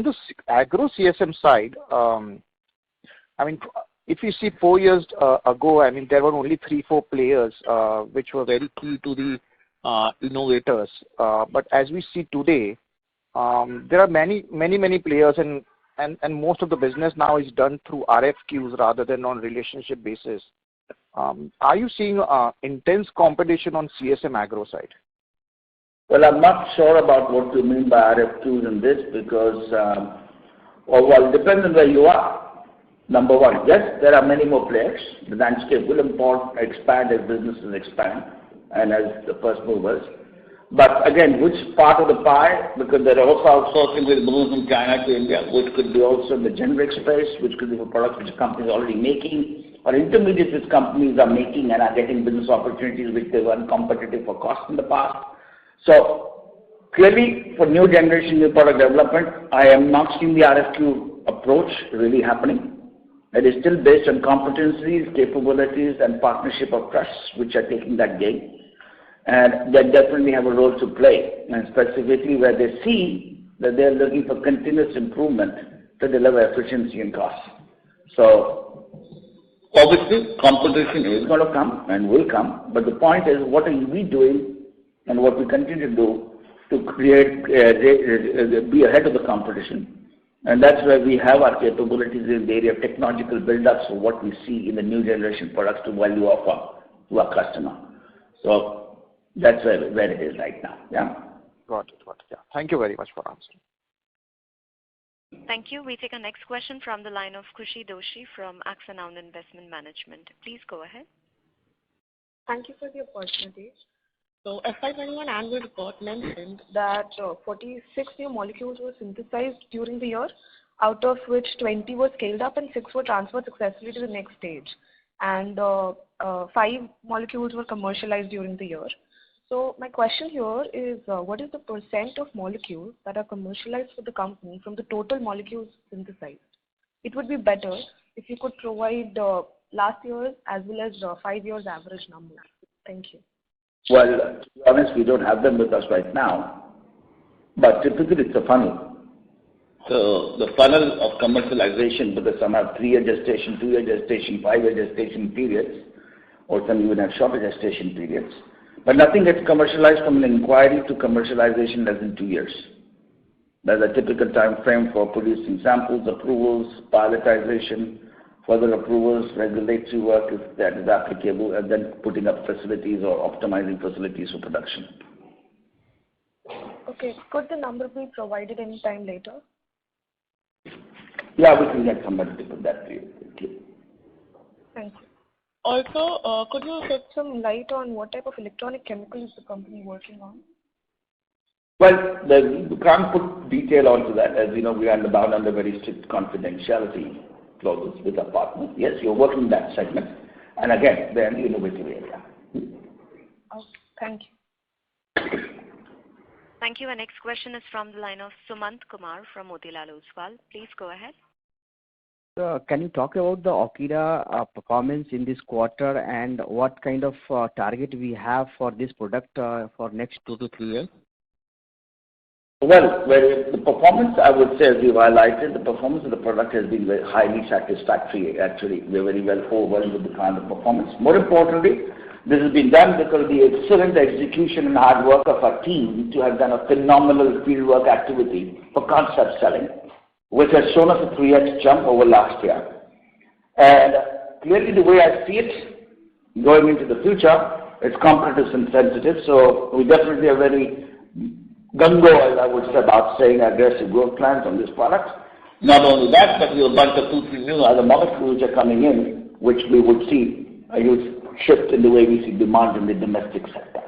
the agro CSM side, I mean, if you see 4 years ago, I mean, there were only 3-4 players which were very key to the innovators. But as we see today, there are many players, and most of the business now is done through RFQs rather than on relationship basis. Are you seeing intense competition on CSM agro side? Well, I'm not sure about what you mean by RFQs in this, because it depends on where you are. Number one, yes, there are many more players. The landscape will expand as businesses expand and as the first movers. But again, which part of the pie? Because they're also outsourcing with moves from China to India, which could be also in the generic space, which could be for products which the company is already making, or intermediates which companies are making and are getting business opportunities which they weren't competitive for cost in the past. So clearly, for new generation, new product development, I am not seeing the RFQ approach really happening. It is still based on competencies, capabilities, and partnership of trusts, which are taking that game. And they definitely have a role to play, and specifically where they see that they're looking for continuous improvement to deliver efficiency and cost. So obviously, competition is going to come and will come, but the point is, what are we doing and what we continue to do to create, be ahead of the competition. And that's where we have our capabilities in the area of technological build-ups for what we see in the new generation products to value offer to our customer. So that's where it is right now. Yeah. Got it. Yeah. Thank you very much for answering. Thank you. We take our next question from the line of Khushi Doshi from Axanoun Investment Management. Please go ahead. Thank you for the opportunity. So FY21 annual report mentioned that 46 new molecules were synthesized during the year, out of which 20 were scaled up and 6 were transferred successfully to the next stage. And 5 molecules were commercialized during the year. So my question here is, what is the percent of molecules that are commercialized for the company from the total molecules synthesized? It would be better if you could provide last year's as well as 5 years average numbers. Thank you. Well, to be honest, we don't have them with us right now. but typically it's a funnel. So the funnel of commercialization, because some have 3-year gestation, 2-year gestation, 5-year gestation periods, or some even have shorter gestation periods. But nothing gets commercialized from an inquiry to commercialization less than 2 years. That's a typical time frame for producing samples, approvals, pilotization, further approvals, regulatory work if that is applicable, and then putting up facilities or optimizing facilities for production. Okay. Could the number be provided any time later? Yeah, we can get somebody to put that to you. Thank you. Also, could you shed some light on what type of electronic chemical is the company working on? Well, we can't put detail onto that. As you know, we are bound under very strict confidentiality clauses with our partners. Yes, you're working in that segment. And again, they're in the innovative area. Okay, thank you. Thank you. Our next question is from the line of Sumant Kumar from Motilal Oswal. Please go ahead. Can you talk about the Okida performance in this quarter and what kind of target we have for this product for next 2 to 3 years? Well, the performance, I would say, as we've highlighted, the performance of the product has been very highly satisfactory. Actually, we're very well overwhelmed with the kind of performance. More importantly, this has been done because of the excellent execution and hard work of our team to have done a phenomenal fieldwork activity for concept selling, which has shown us a 3x jump over last year. And clearly, the way I see it, going into the future, it's competitive and sensitive, so we definitely are very gung-ho, as I would say, about saying aggressive growth plans on this product. Not only that, but we have a bunch of 2, 3 new other molecules are coming in, which we would see a huge shift in the way we see demand in the domestic sector.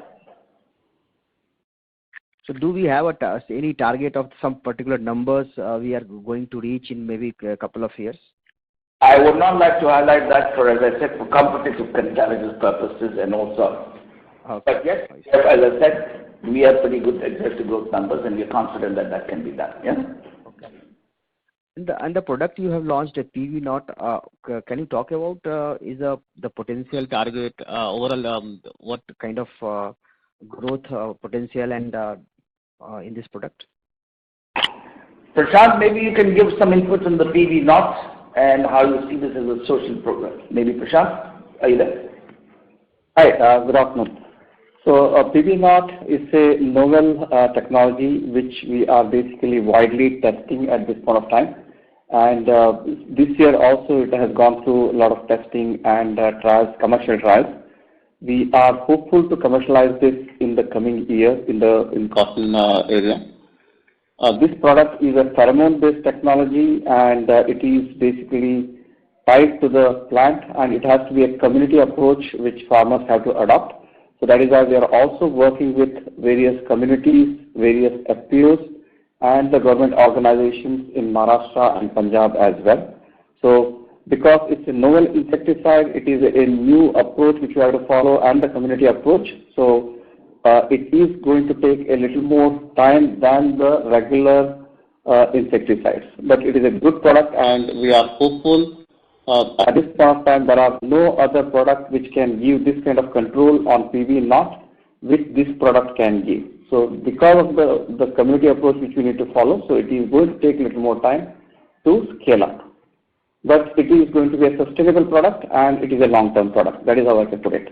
So do we have any target of some particular numbers we are going to reach in maybe a couple of years? I would not like to highlight that for, as I said, for competitive intelligence purposes and also. Okay. But yes, as I said, we have pretty good aggressive growth numbers and we are confident that that can be done. Yeah. Okay. And the product you have launched at PV Not, can you talk about is the potential target overall? What kind of growth potential and in this product? Prashant, maybe you can give some input on the PV Not and how you see this as a social program. Maybe Prashant, are you there? Hi, good afternoon. So PV Not is a novel technology which we are basically widely testing at this point of time. And this year also it has gone through a lot of testing and trials, commercial trials. We are hopeful to commercialize this in the coming year in cotton area. This product is a pheromone-based technology and it is basically tied to the plant and it has to be a community approach which farmers have to adopt. So that is why we are also working with various communities, various FPOs and the government organizations in Maharashtra and Punjab as well. So because it's a novel insecticide, it is a new approach which we have to follow and the community approach. So it is going to take a little more time than the regular insecticides. But it is a good product and we are hopeful. At this point of time, there are no other product which can give this kind of control on PV Not, which this product can give. So because of the community approach which we need to follow, so it is going to take a little more time to scale up. But it is going to be a sustainable product and it is a long-term product. That is how I can put it.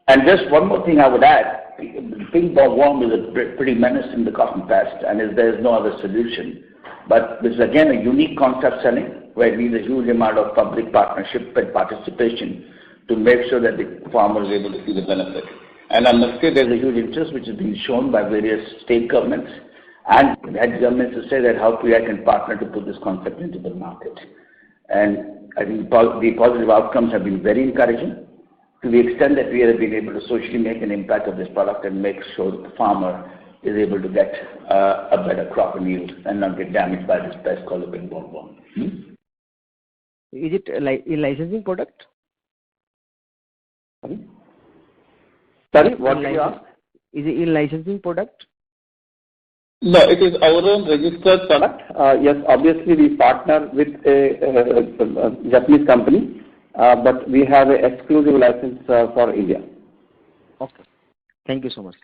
And just one more thing I would add, pink bollworm is a pretty menace in the cotton pest and there is no other solution. But this is again a unique concept selling where we need a huge amount of public partnership and participation to make sure that the farmer is able to see the benefit. And I must say there's a huge interest which is being shown by various state governments and head governments to say that how PI can partner to put this concept into the market. And I think the positive outcomes have been very encouraging to the extent that we have been able to socially make an impact of this product and make sure that the farmer is able to get a better crop and yield and not get damaged by this pest called the pink bollworm. Is it a licensing product? Sorry, what did you ask? Is it a licensing product? No, it is our own registered product. Yes, obviously we partner with a Japanese company, but we have an exclusive license for India. Okay. Thank you so much.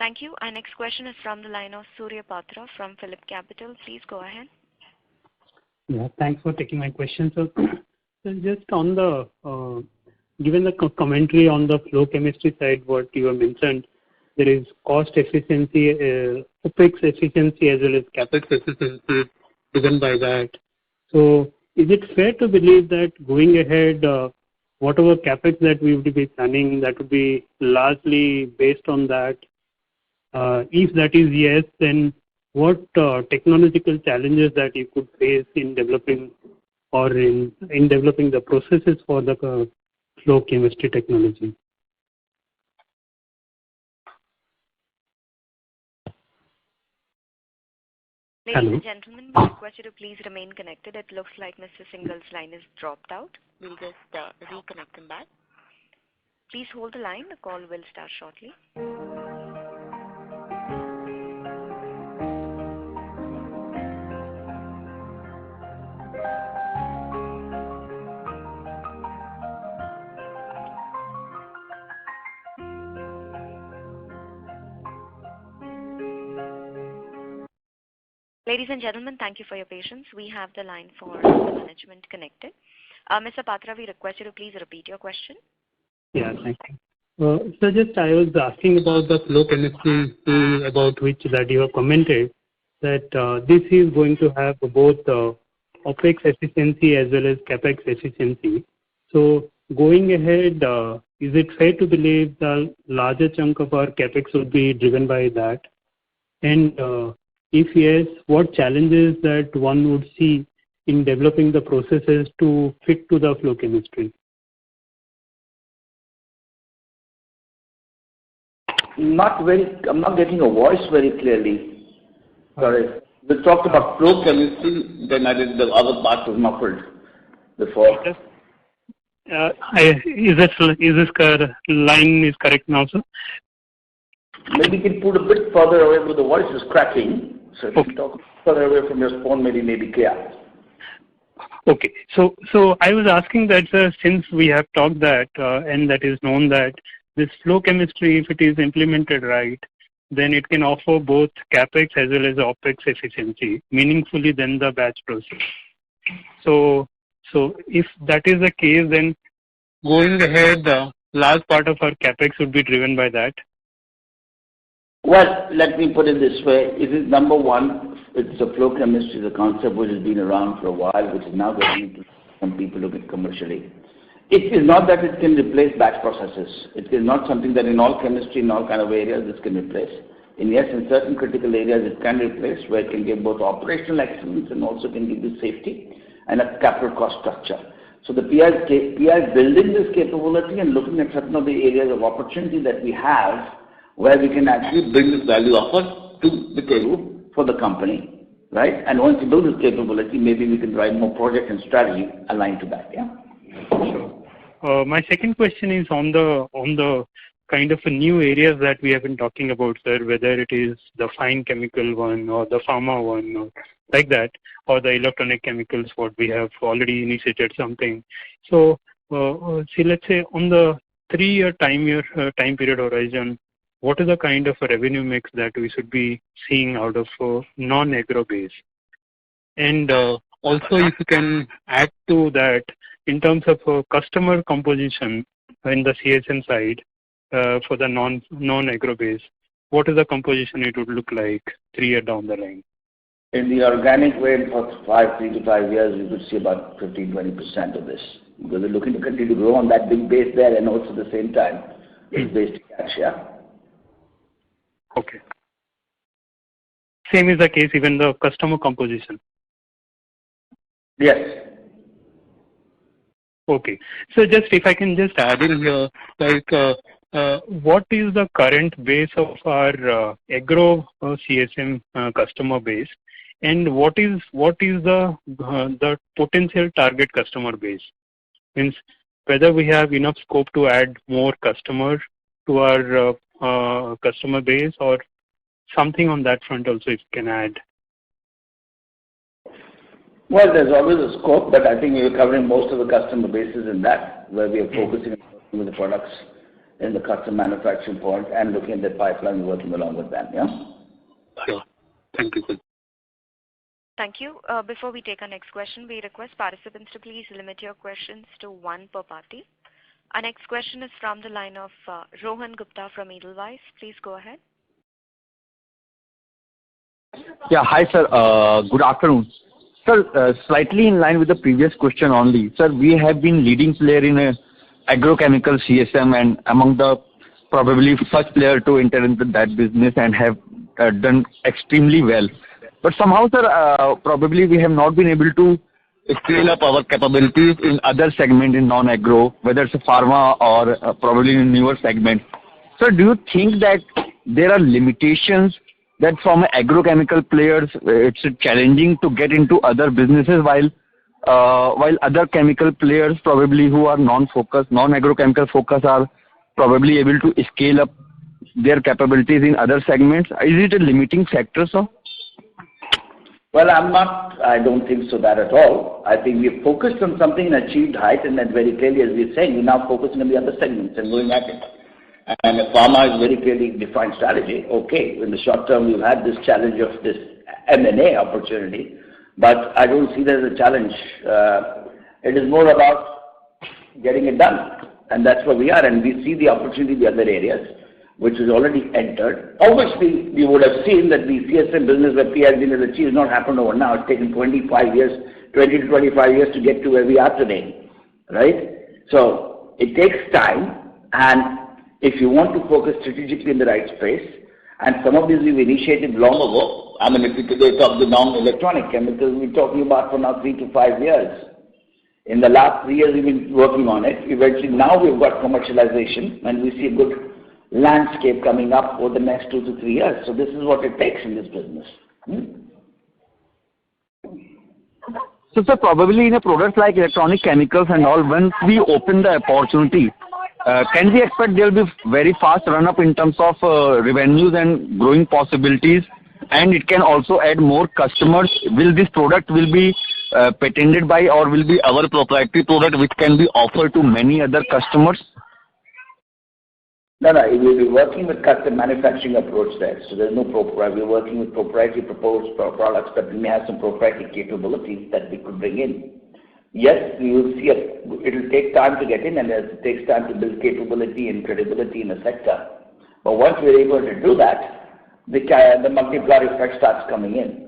Thank you. Our next question is from the line of Surya Patra from Phillip Capital. Please go ahead. Yeah, thanks for taking my question. So just on the, given the commentary on the flow chemistry side, what you have mentioned, there is cost efficiency, OpEx efficiency as well as CapEx efficiency driven by that. So is it fair to believe that going ahead, whatever CapEx that we would be planning, that would be largely based on that? If that is yes, then what technological challenges that you could face in developing or in developing the processes for the flow chemistry technology? Ladies and gentlemen, we request you to please remain connected. It looks like Mr. Singh's line is dropped out. We'll just reconnect him back. Please hold the line. The call will start shortly. Ladies and gentlemen, thank you for your patience. We have the line for the management connected. Mr. Patra, we request you to please repeat your question. Yeah, thank you. So just I was asking about the flow chemistry about which that you have commented that this is going to have both OpEx efficiency as well as CapEx efficiency. So going ahead, is it fair to believe the larger chunk of our CapEx will be driven by that? And if yes, what challenges that one would see in developing the processes to fit to the flow chemistry? I'm not getting your voice very clearly. Sorry. We talked about flow chemistry, then I did the other part was muffled before. Is this line is correct now, sir? Maybe you can put a bit further away because the voice is cracking. So if you talk further away from your phone, maybe clear. Okay. So I was asking that, since we have talked that, and that is known that this flow chemistry, if it is implemented right, then it can offer both CapEx as well as OpEx efficiency meaningfully than the batch process. So if that is the case, then going ahead, the large part of our CapEx would be driven by that. Well, let me put it this way. It is number one, it's a flow chemistry, the concept which has been around for a while, which is now getting into some people look at commercially. It is not that it can replace batch processes. It is not something that in all chemistry, in all kind of areas, this can replace. And yes, in certain critical areas, it can replace, where it can give both operational excellence and also can give you safety and a capital cost structure. So the PI is building this capability and looking at certain of the areas of opportunity that we have, where we can actually bring this value offer to the table for the company, right? And once you build this capability, maybe we can drive more project and strategy aligned to that, yeah? Sure. My second question is on the kind of new areas that we have been talking about, sir, whether it is the fine chemical one or the pharma one or like that, or the electronic chemicals, what we have already initiated something. So, see, let's say on the 3-year time period horizon, what is the kind of a revenue mix that we should be seeing out of non-agro base? And also, if you can add to that, in terms of customer composition in the CSM side for the non-agro base, what is the composition it would look like 3 years down the line? In the organic way, for 3 to 5 years, you could see about 15-20% of this. Because we're looking to continue to grow on that big base there and also at the same time, it's base to cash, yeah? Okay. Same is the case even the customer composition? Yes. Okay. So just if I can just add in here, like what is the current base of our agro CSM customer base, and what is the potential target customer base? Means whether we have enough scope to add more customers to our customer base, or something on that front also if you can add. Well, there's always a scope, but I think we're covering most of the customer bases in that, where we are focusing on the products. in the custom manufacturing point and looking at the pipeline, working along with them. Yeah. Sure. Thank you, sir. Thank you. Before we take our next question, we request participants to please limit your questions to one per party. Our next question is from the line of Rohan Gupta from Edelweiss. Please go ahead. Yeah, hi sir. Good afternoon. Sir, slightly in line with the previous question only. Sir, we have been leading player in agrochemical CSM and among the probably first player to enter into that business and have done extremely well. But somehow, sir, probably we have not been able to scale up our capabilities in other segment in non-agro, whether it's a pharma or probably in newer segment. Sir, do you think that there are limitations that from agrochemical players it's challenging to get into other businesses while other chemical players probably who are non-agrochemical focus are probably able to scale up their capabilities in other segments? Is it a limiting factor, sir? Well, I don't think so that at all. I think we've focused on something and achieved height, and that very clearly, as we're saying, we're now focusing on the other segments and going at it. And pharma is very clearly defined strategy. Okay, in the short term, we've had this challenge of this M&A opportunity, but I don't see that as a challenge. It is more about getting it done, and that's where we are, and we see the opportunity in the other areas, which is already entered. Obviously, we would have seen that the CSM business that PI has achieved has not happened over now. It's taken 20 to 25 years to get to where we are today, right? So it takes time, and if you want to focus strategically in the right space, and some of these we've initiated long ago. I mean, if you today talk the non-electronic chemicals, we're talking about for now 3 to 5 years. In the last 3 years, we've been working on it. Eventually, now we've got commercialization, and we see a good landscape coming up over the next 2 to 3 years. So this is what it takes in this business. So, sir, probably in a product like electronic chemicals and all, once we open the opportunity, can we expect there will be very fast run-up in terms of revenues and growing possibilities, and it can also add more customers? Will this product will be patented by or will be our proprietary product which can be offered to many other customers? No, we will be working with custom manufacturing approach there. So there's no proprietary. We're working with proprietary proposed products, but we may have some proprietary capabilities that we could bring in. Yes, we will see it will take time to get in, and it takes time to build capability and credibility in the sector. But once we're able to do that, the multiplier effect starts coming in.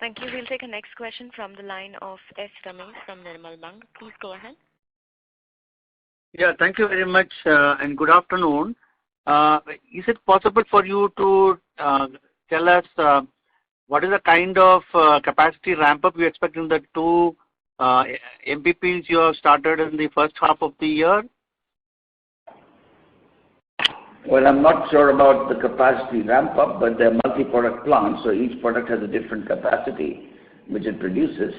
Thank you. We'll take a next question from the line of S. Ramesh from Nirmal Bang. Please go ahead. Yeah, thank you very much and good afternoon. Is it possible for you to tell us what is the kind of capacity ramp-up you expect in the 2 MPPs you have started in the first half of the year? Well, I'm not sure about the capacity ramp-up, but they're multi-product plants, so each product has a different capacity which it produces.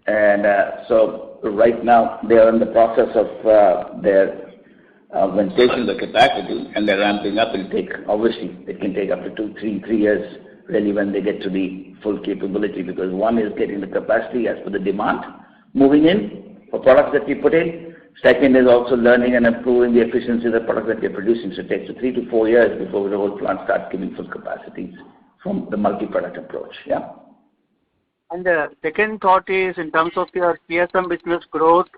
And so right now they are in the process of their augmentation of the capacity, and they're ramping up. Obviously, it can take up to 3 years really when they get to the full capability, because one is getting the capacity as per the demand moving in for products that we put in. Second is also learning and improving the efficiency of the product that they're producing. So it takes 3 to 4 years before the whole plant starts giving full capacities from the multi-product approach. Yeah. And the second thought is in terms of your CSM business growth,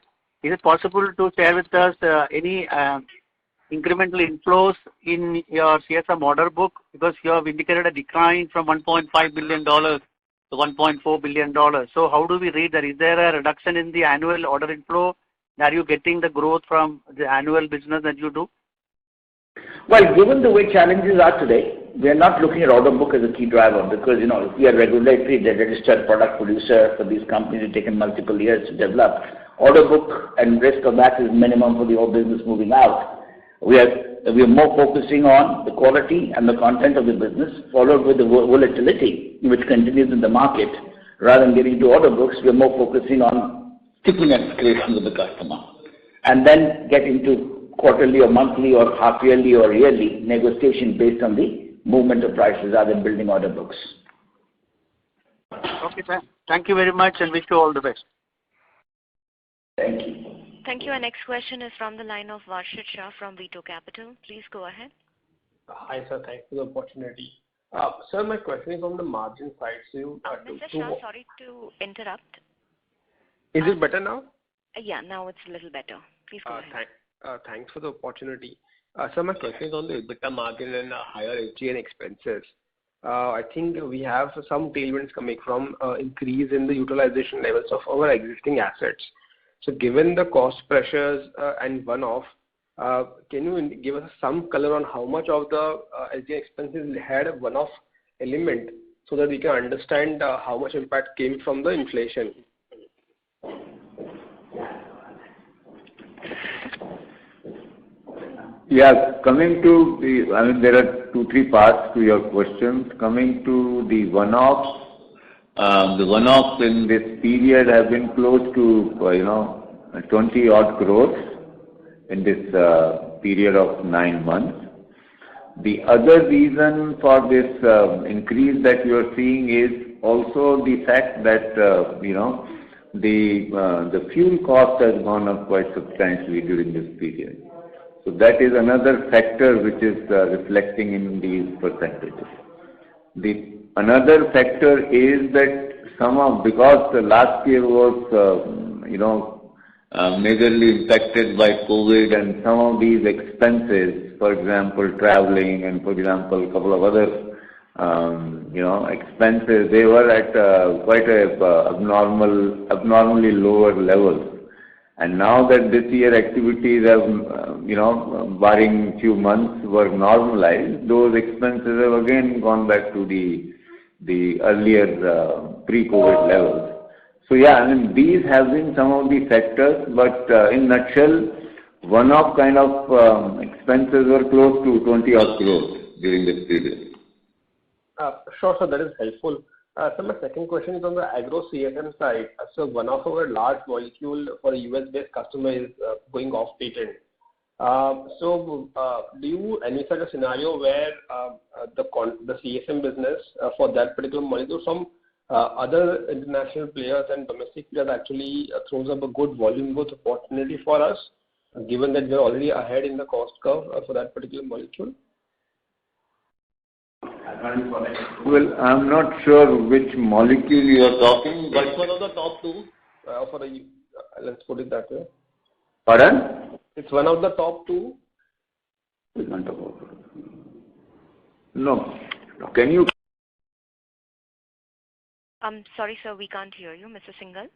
is it possible to share with us any incremental inflows in your CSM order book? Because you have indicated a decline from $1.5 billion to $1.4 billion. So how do we read that? Is there a reduction in the annual order inflow? Are you getting the growth from the annual business that you do? Well, given the way challenges are today, we are not looking at order book as a key driver because, if we are regulatory, the registered product producer for these companies, it's taken multiple years to develop. Order book and risk of that is minimum for the whole business moving out. We are more focusing on the quality and the content of the business, followed with the volatility which continues in the market. Rather than getting to order books, we are more focusing on sticking escalation with the customer, and then get into quarterly or monthly or half yearly or yearly negotiation based on the movement of prices rather than building order books. Okay, sir. Thank you very much and wish you all the best. Thank you. Thank you. Our next question is from the line of Varshit Shah from V2 Capital. Please go ahead. Hi, sir. Thanks for the opportunity. Sir, my question is on the margin side. So you, Mr. Shah, sorry to interrupt. Is it better now? Yeah, now it's a little better. Please go ahead. Thanks for the opportunity. Sir, my question is on the EBITDA margin and higher SG&A expenses. I think we have some tailwinds coming from increase in the utilization levels of our existing assets. So given the cost pressures and one-off, can you give us some color on how much of the SG&A expenses had a one-off element so that we can understand how much impact came from the inflation? Yeah, coming to the, I mean, there are 2-3 parts to your questions. Coming to the one-offs in this period have been close to, 20 odd crores in this period of 9 months. The other reason for this increase that you are seeing is also the fact that, the fuel cost has gone up quite substantially during this period. So that is another factor which is reflecting in these percentages. Another factor is that because the last year was, majorly impacted by COVID, and some of these expenses, for example, traveling and, for example, a couple of other, expenses, they were at quite abnormally lower levels. And now that this year activities have, barring few months, were normalized, those expenses have again gone back to the earlier pre-COVID levels. So yeah, I mean, these have been some of the factors, but in nutshell, one-off kind of expenses were close to 20 odd crores during this period. Sure, sir, that is helpful. So my second question is on the agro CSM side. So one of our large molecule for a US-based customer is going off patent. So do you envisage a scenario where the CSM business for that particular molecule from other international players and domestic players actually throws up a good volume growth opportunity for us, given that we're already ahead in the cost curve for that particular molecule? Well, I'm not sure which molecule you are talking, but it's one of the top two for the, let's put it that way. Pardon? It's one of the top two. No. Can you? Sorry, sir, we can't hear you, Mr. Singhal.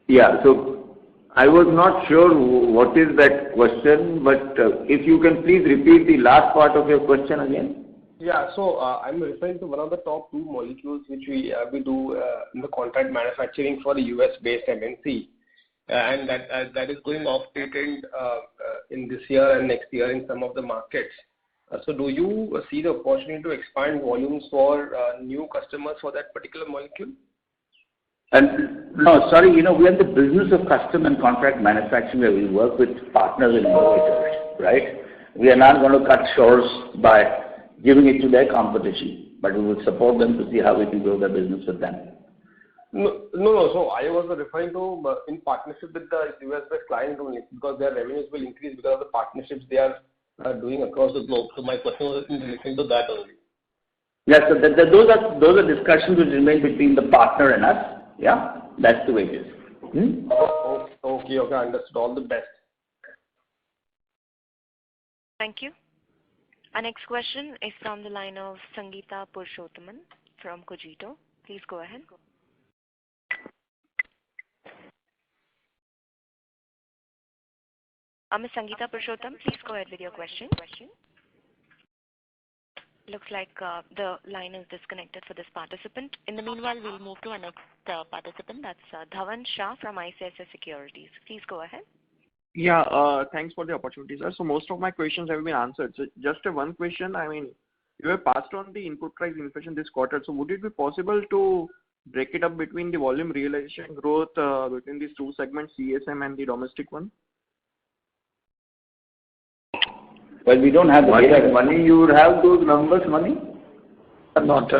Yeah, so I was not sure what is that question, but if you can please repeat the last part of your question again. Yeah, so I'm referring to one of the top two molecules which we do in the contract manufacturing for the US-based MNC, and that is going off patent in this year and next year in some of the markets. So do you see the opportunity to expand volumes for new customers for that particular molecule? And no, sorry, we are in the business of custom and contract manufacturing where we work with partners and innovators, right? We are not going to cut shores by giving it to their competition, but we will support them to see how we can grow the business with them. No. So I was referring to in partnership with the US-based client only, because their revenues will increase because of the partnerships they are doing across the globe. So my question was in relation to that only. Yes, so those are discussions which remain between the partner and us. Yeah, that's the way it is. Okay, understood. All the best. Thank you. Our next question is from the line of Sangeeta Purushothaman from Cogito. Please go ahead. Ms. Sangeeta Purushothaman, please go ahead with your question. Looks like the line is disconnected for this participant. In the meanwhile, we'll move to our next participant. That's Dhavan Shah from ICICI Securities. Please go ahead. Yeah, thanks for the opportunity, sir. So most of my questions have been answered. So just one question. I mean, you have passed on the input price inflation this quarter. So would it be possible to break it up between the volume realization growth between these two segments, CSM and the domestic one? Well, we don't have the data. Money, you would have those numbers, Money? Not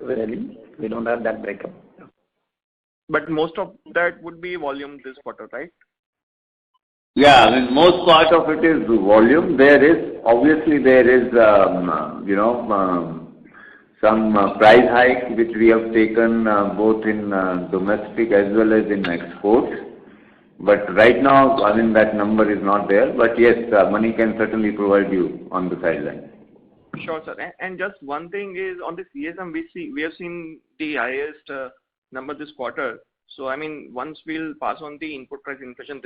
really. We don't have that breakup. But most of that would be volume this quarter, right? Yeah, I mean, most part of it is volume. Obviously there is, some price hike which we have taken both in domestic as well as in exports. But right now, I mean, that number is not there. But yes, money can certainly provide you on the sideline. Sure, sir. And just one thing is on the CSM, we have seen the highest number this quarter. So, I mean, once we'll pass on the input price inflation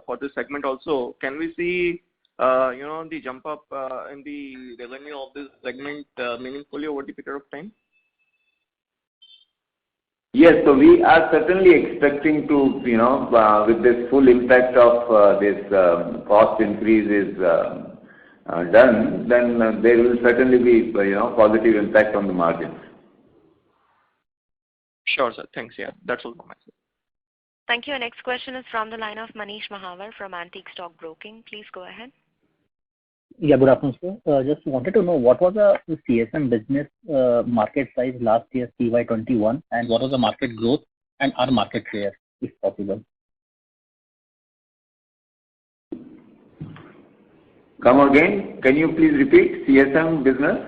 for this segment also, can we see, the jump up in the revenue of this segment meaningfully over the period of time? Yes, so we are certainly expecting to, with this full impact of this cost increase is done, then there will certainly be, positive impact on the margins. Sure, sir. Thanks. Yeah, that's all from my side. Thank you. Our next question is from the line of Manish Mahawar from Antique Stock Broking. Please go ahead. Yeah, good afternoon, sir. Just wanted to know what was the CSM business market size last year, FY21, and what was the market growth and our market share, if possible? Come again? Can you please repeat? CSM business?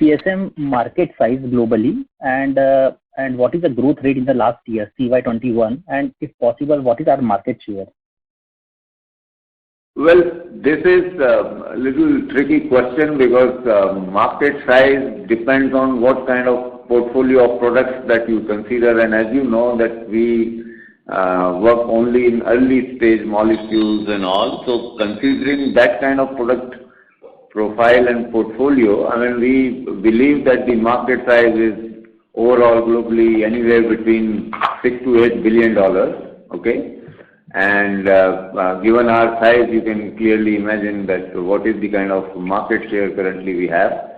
CSM market size globally, and what is the growth rate in the last year, FY21, and if possible, what is our market share? Well, this is a little tricky question because market size depends on what kind of portfolio of products that you consider, and as you know that we work only in early stage molecules and all. So considering that kind of product profile and portfolio, I mean, we believe that the market size is overall globally anywhere between $6 to $8 billion. Okay, and given our size, you can clearly imagine that what is the kind of market share currently we have.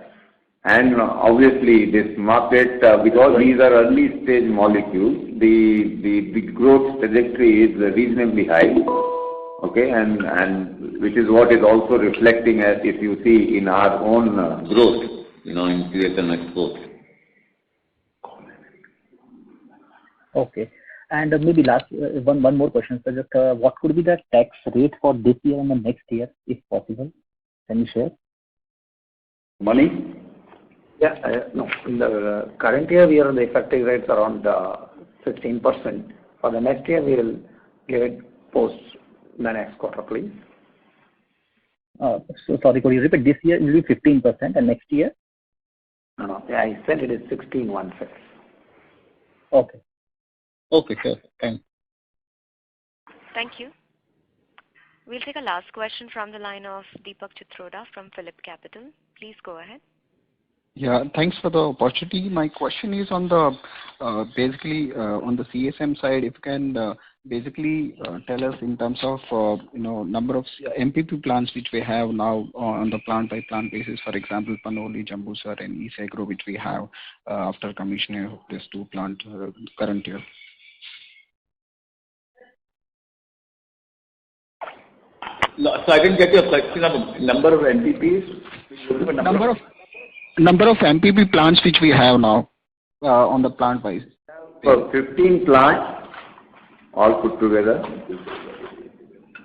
And obviously this market, because these are early stage molecules, the growth trajectory is reasonably high. Okay, and which is what is also reflecting as if you see in our own growth, in CSM exports. Okay. And maybe last one more question, sir. Just what could be the tax rate for this year and the next year, if possible? Can you share? Money? Yeah, no. In the current year, we are on the effective rates around 15%. For the next year, we will give it post the next quarter, please. So sorry, could you repeat? This year it will be 15%, and next year? No. Yeah, I said it is 16.16. Okay. Okay, sure. Thanks. Thank you. We'll take a last question from the line of Deepak Chitroda from Phillip Capital. Please go ahead. Yeah, thanks for the opportunity. My question is on the basically on the CSM side. If you can basically tell us in terms of number of MPP plants which we have now on the plant by plant basis. For example, Panoli, Jambusar, and East Agro, which we have after commissioning of these two plants current year. So I didn't get your question of number of MPPs. Number of MPP plants which we have now on the plant wise. So 15 plants all put together.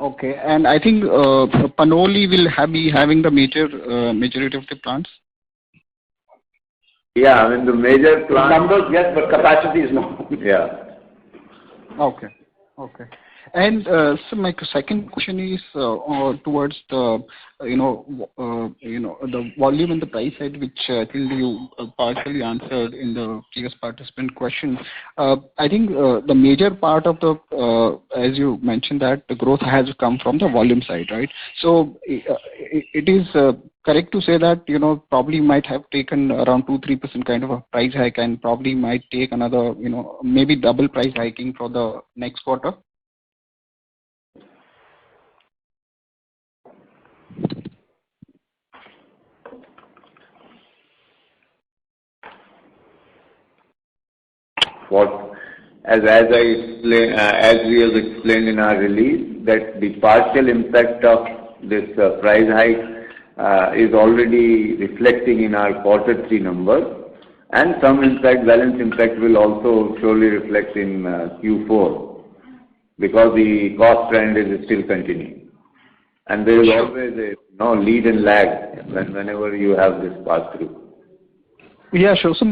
Okay, and I think Panoli will be having the majority of the plants. Yeah, I mean the major plant numbers, yes, but capacity is no. Yeah. Okay. Okay. And so my second question is towards the the volume and the price side, which I think you partially answered in the previous participant question. I think the major part of the as you mentioned that the growth has come from the volume side, right? So it is correct to say that probably might have taken around 2-3% kind of a price hike, and probably might take another maybe double price hiking for the next quarter. As we have explained in our release, that the partial impact of this price hike is already reflecting in our quarter 3 numbers, And some impact, balance impact will also surely reflect in Q4 because the cost trend is still continuing. And there is always a lead and lag whenever you have this pass-through. Yeah, sure. So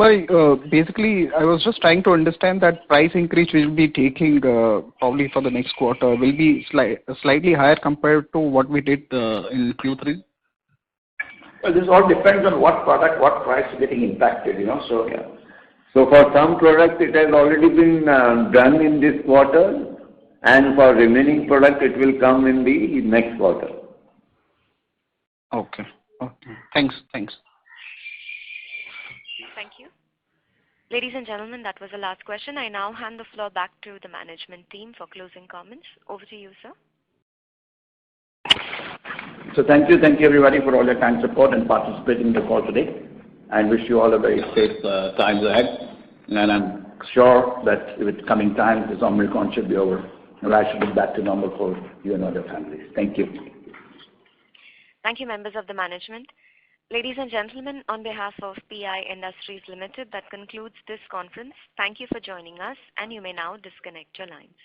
basically, I was just trying to understand that price increase we will be taking probably for the next quarter will be slightly higher compared to what we did in Q3. Well, this all depends on what product, what price is getting impacted, So, yeah. So for some products, it has already been done in this quarter, and for remaining product, it will come in the next quarter. Okay. Thanks. Thank you. Ladies and gentlemen, that was the last question. I now hand the floor back to the management team for closing comments. Over to you, sir. So thank you everybody for all your kind support and participating in the call today. And wish you all a very safe times ahead. And I'm sure that with coming times, this Omicron should be over. And life should be back to normal for you and all your families. Thank you. Thank you, members of the management. Ladies and gentlemen, on behalf of PI Industries Limited, that concludes this conference. Thank you for joining us, and you may now disconnect your lines.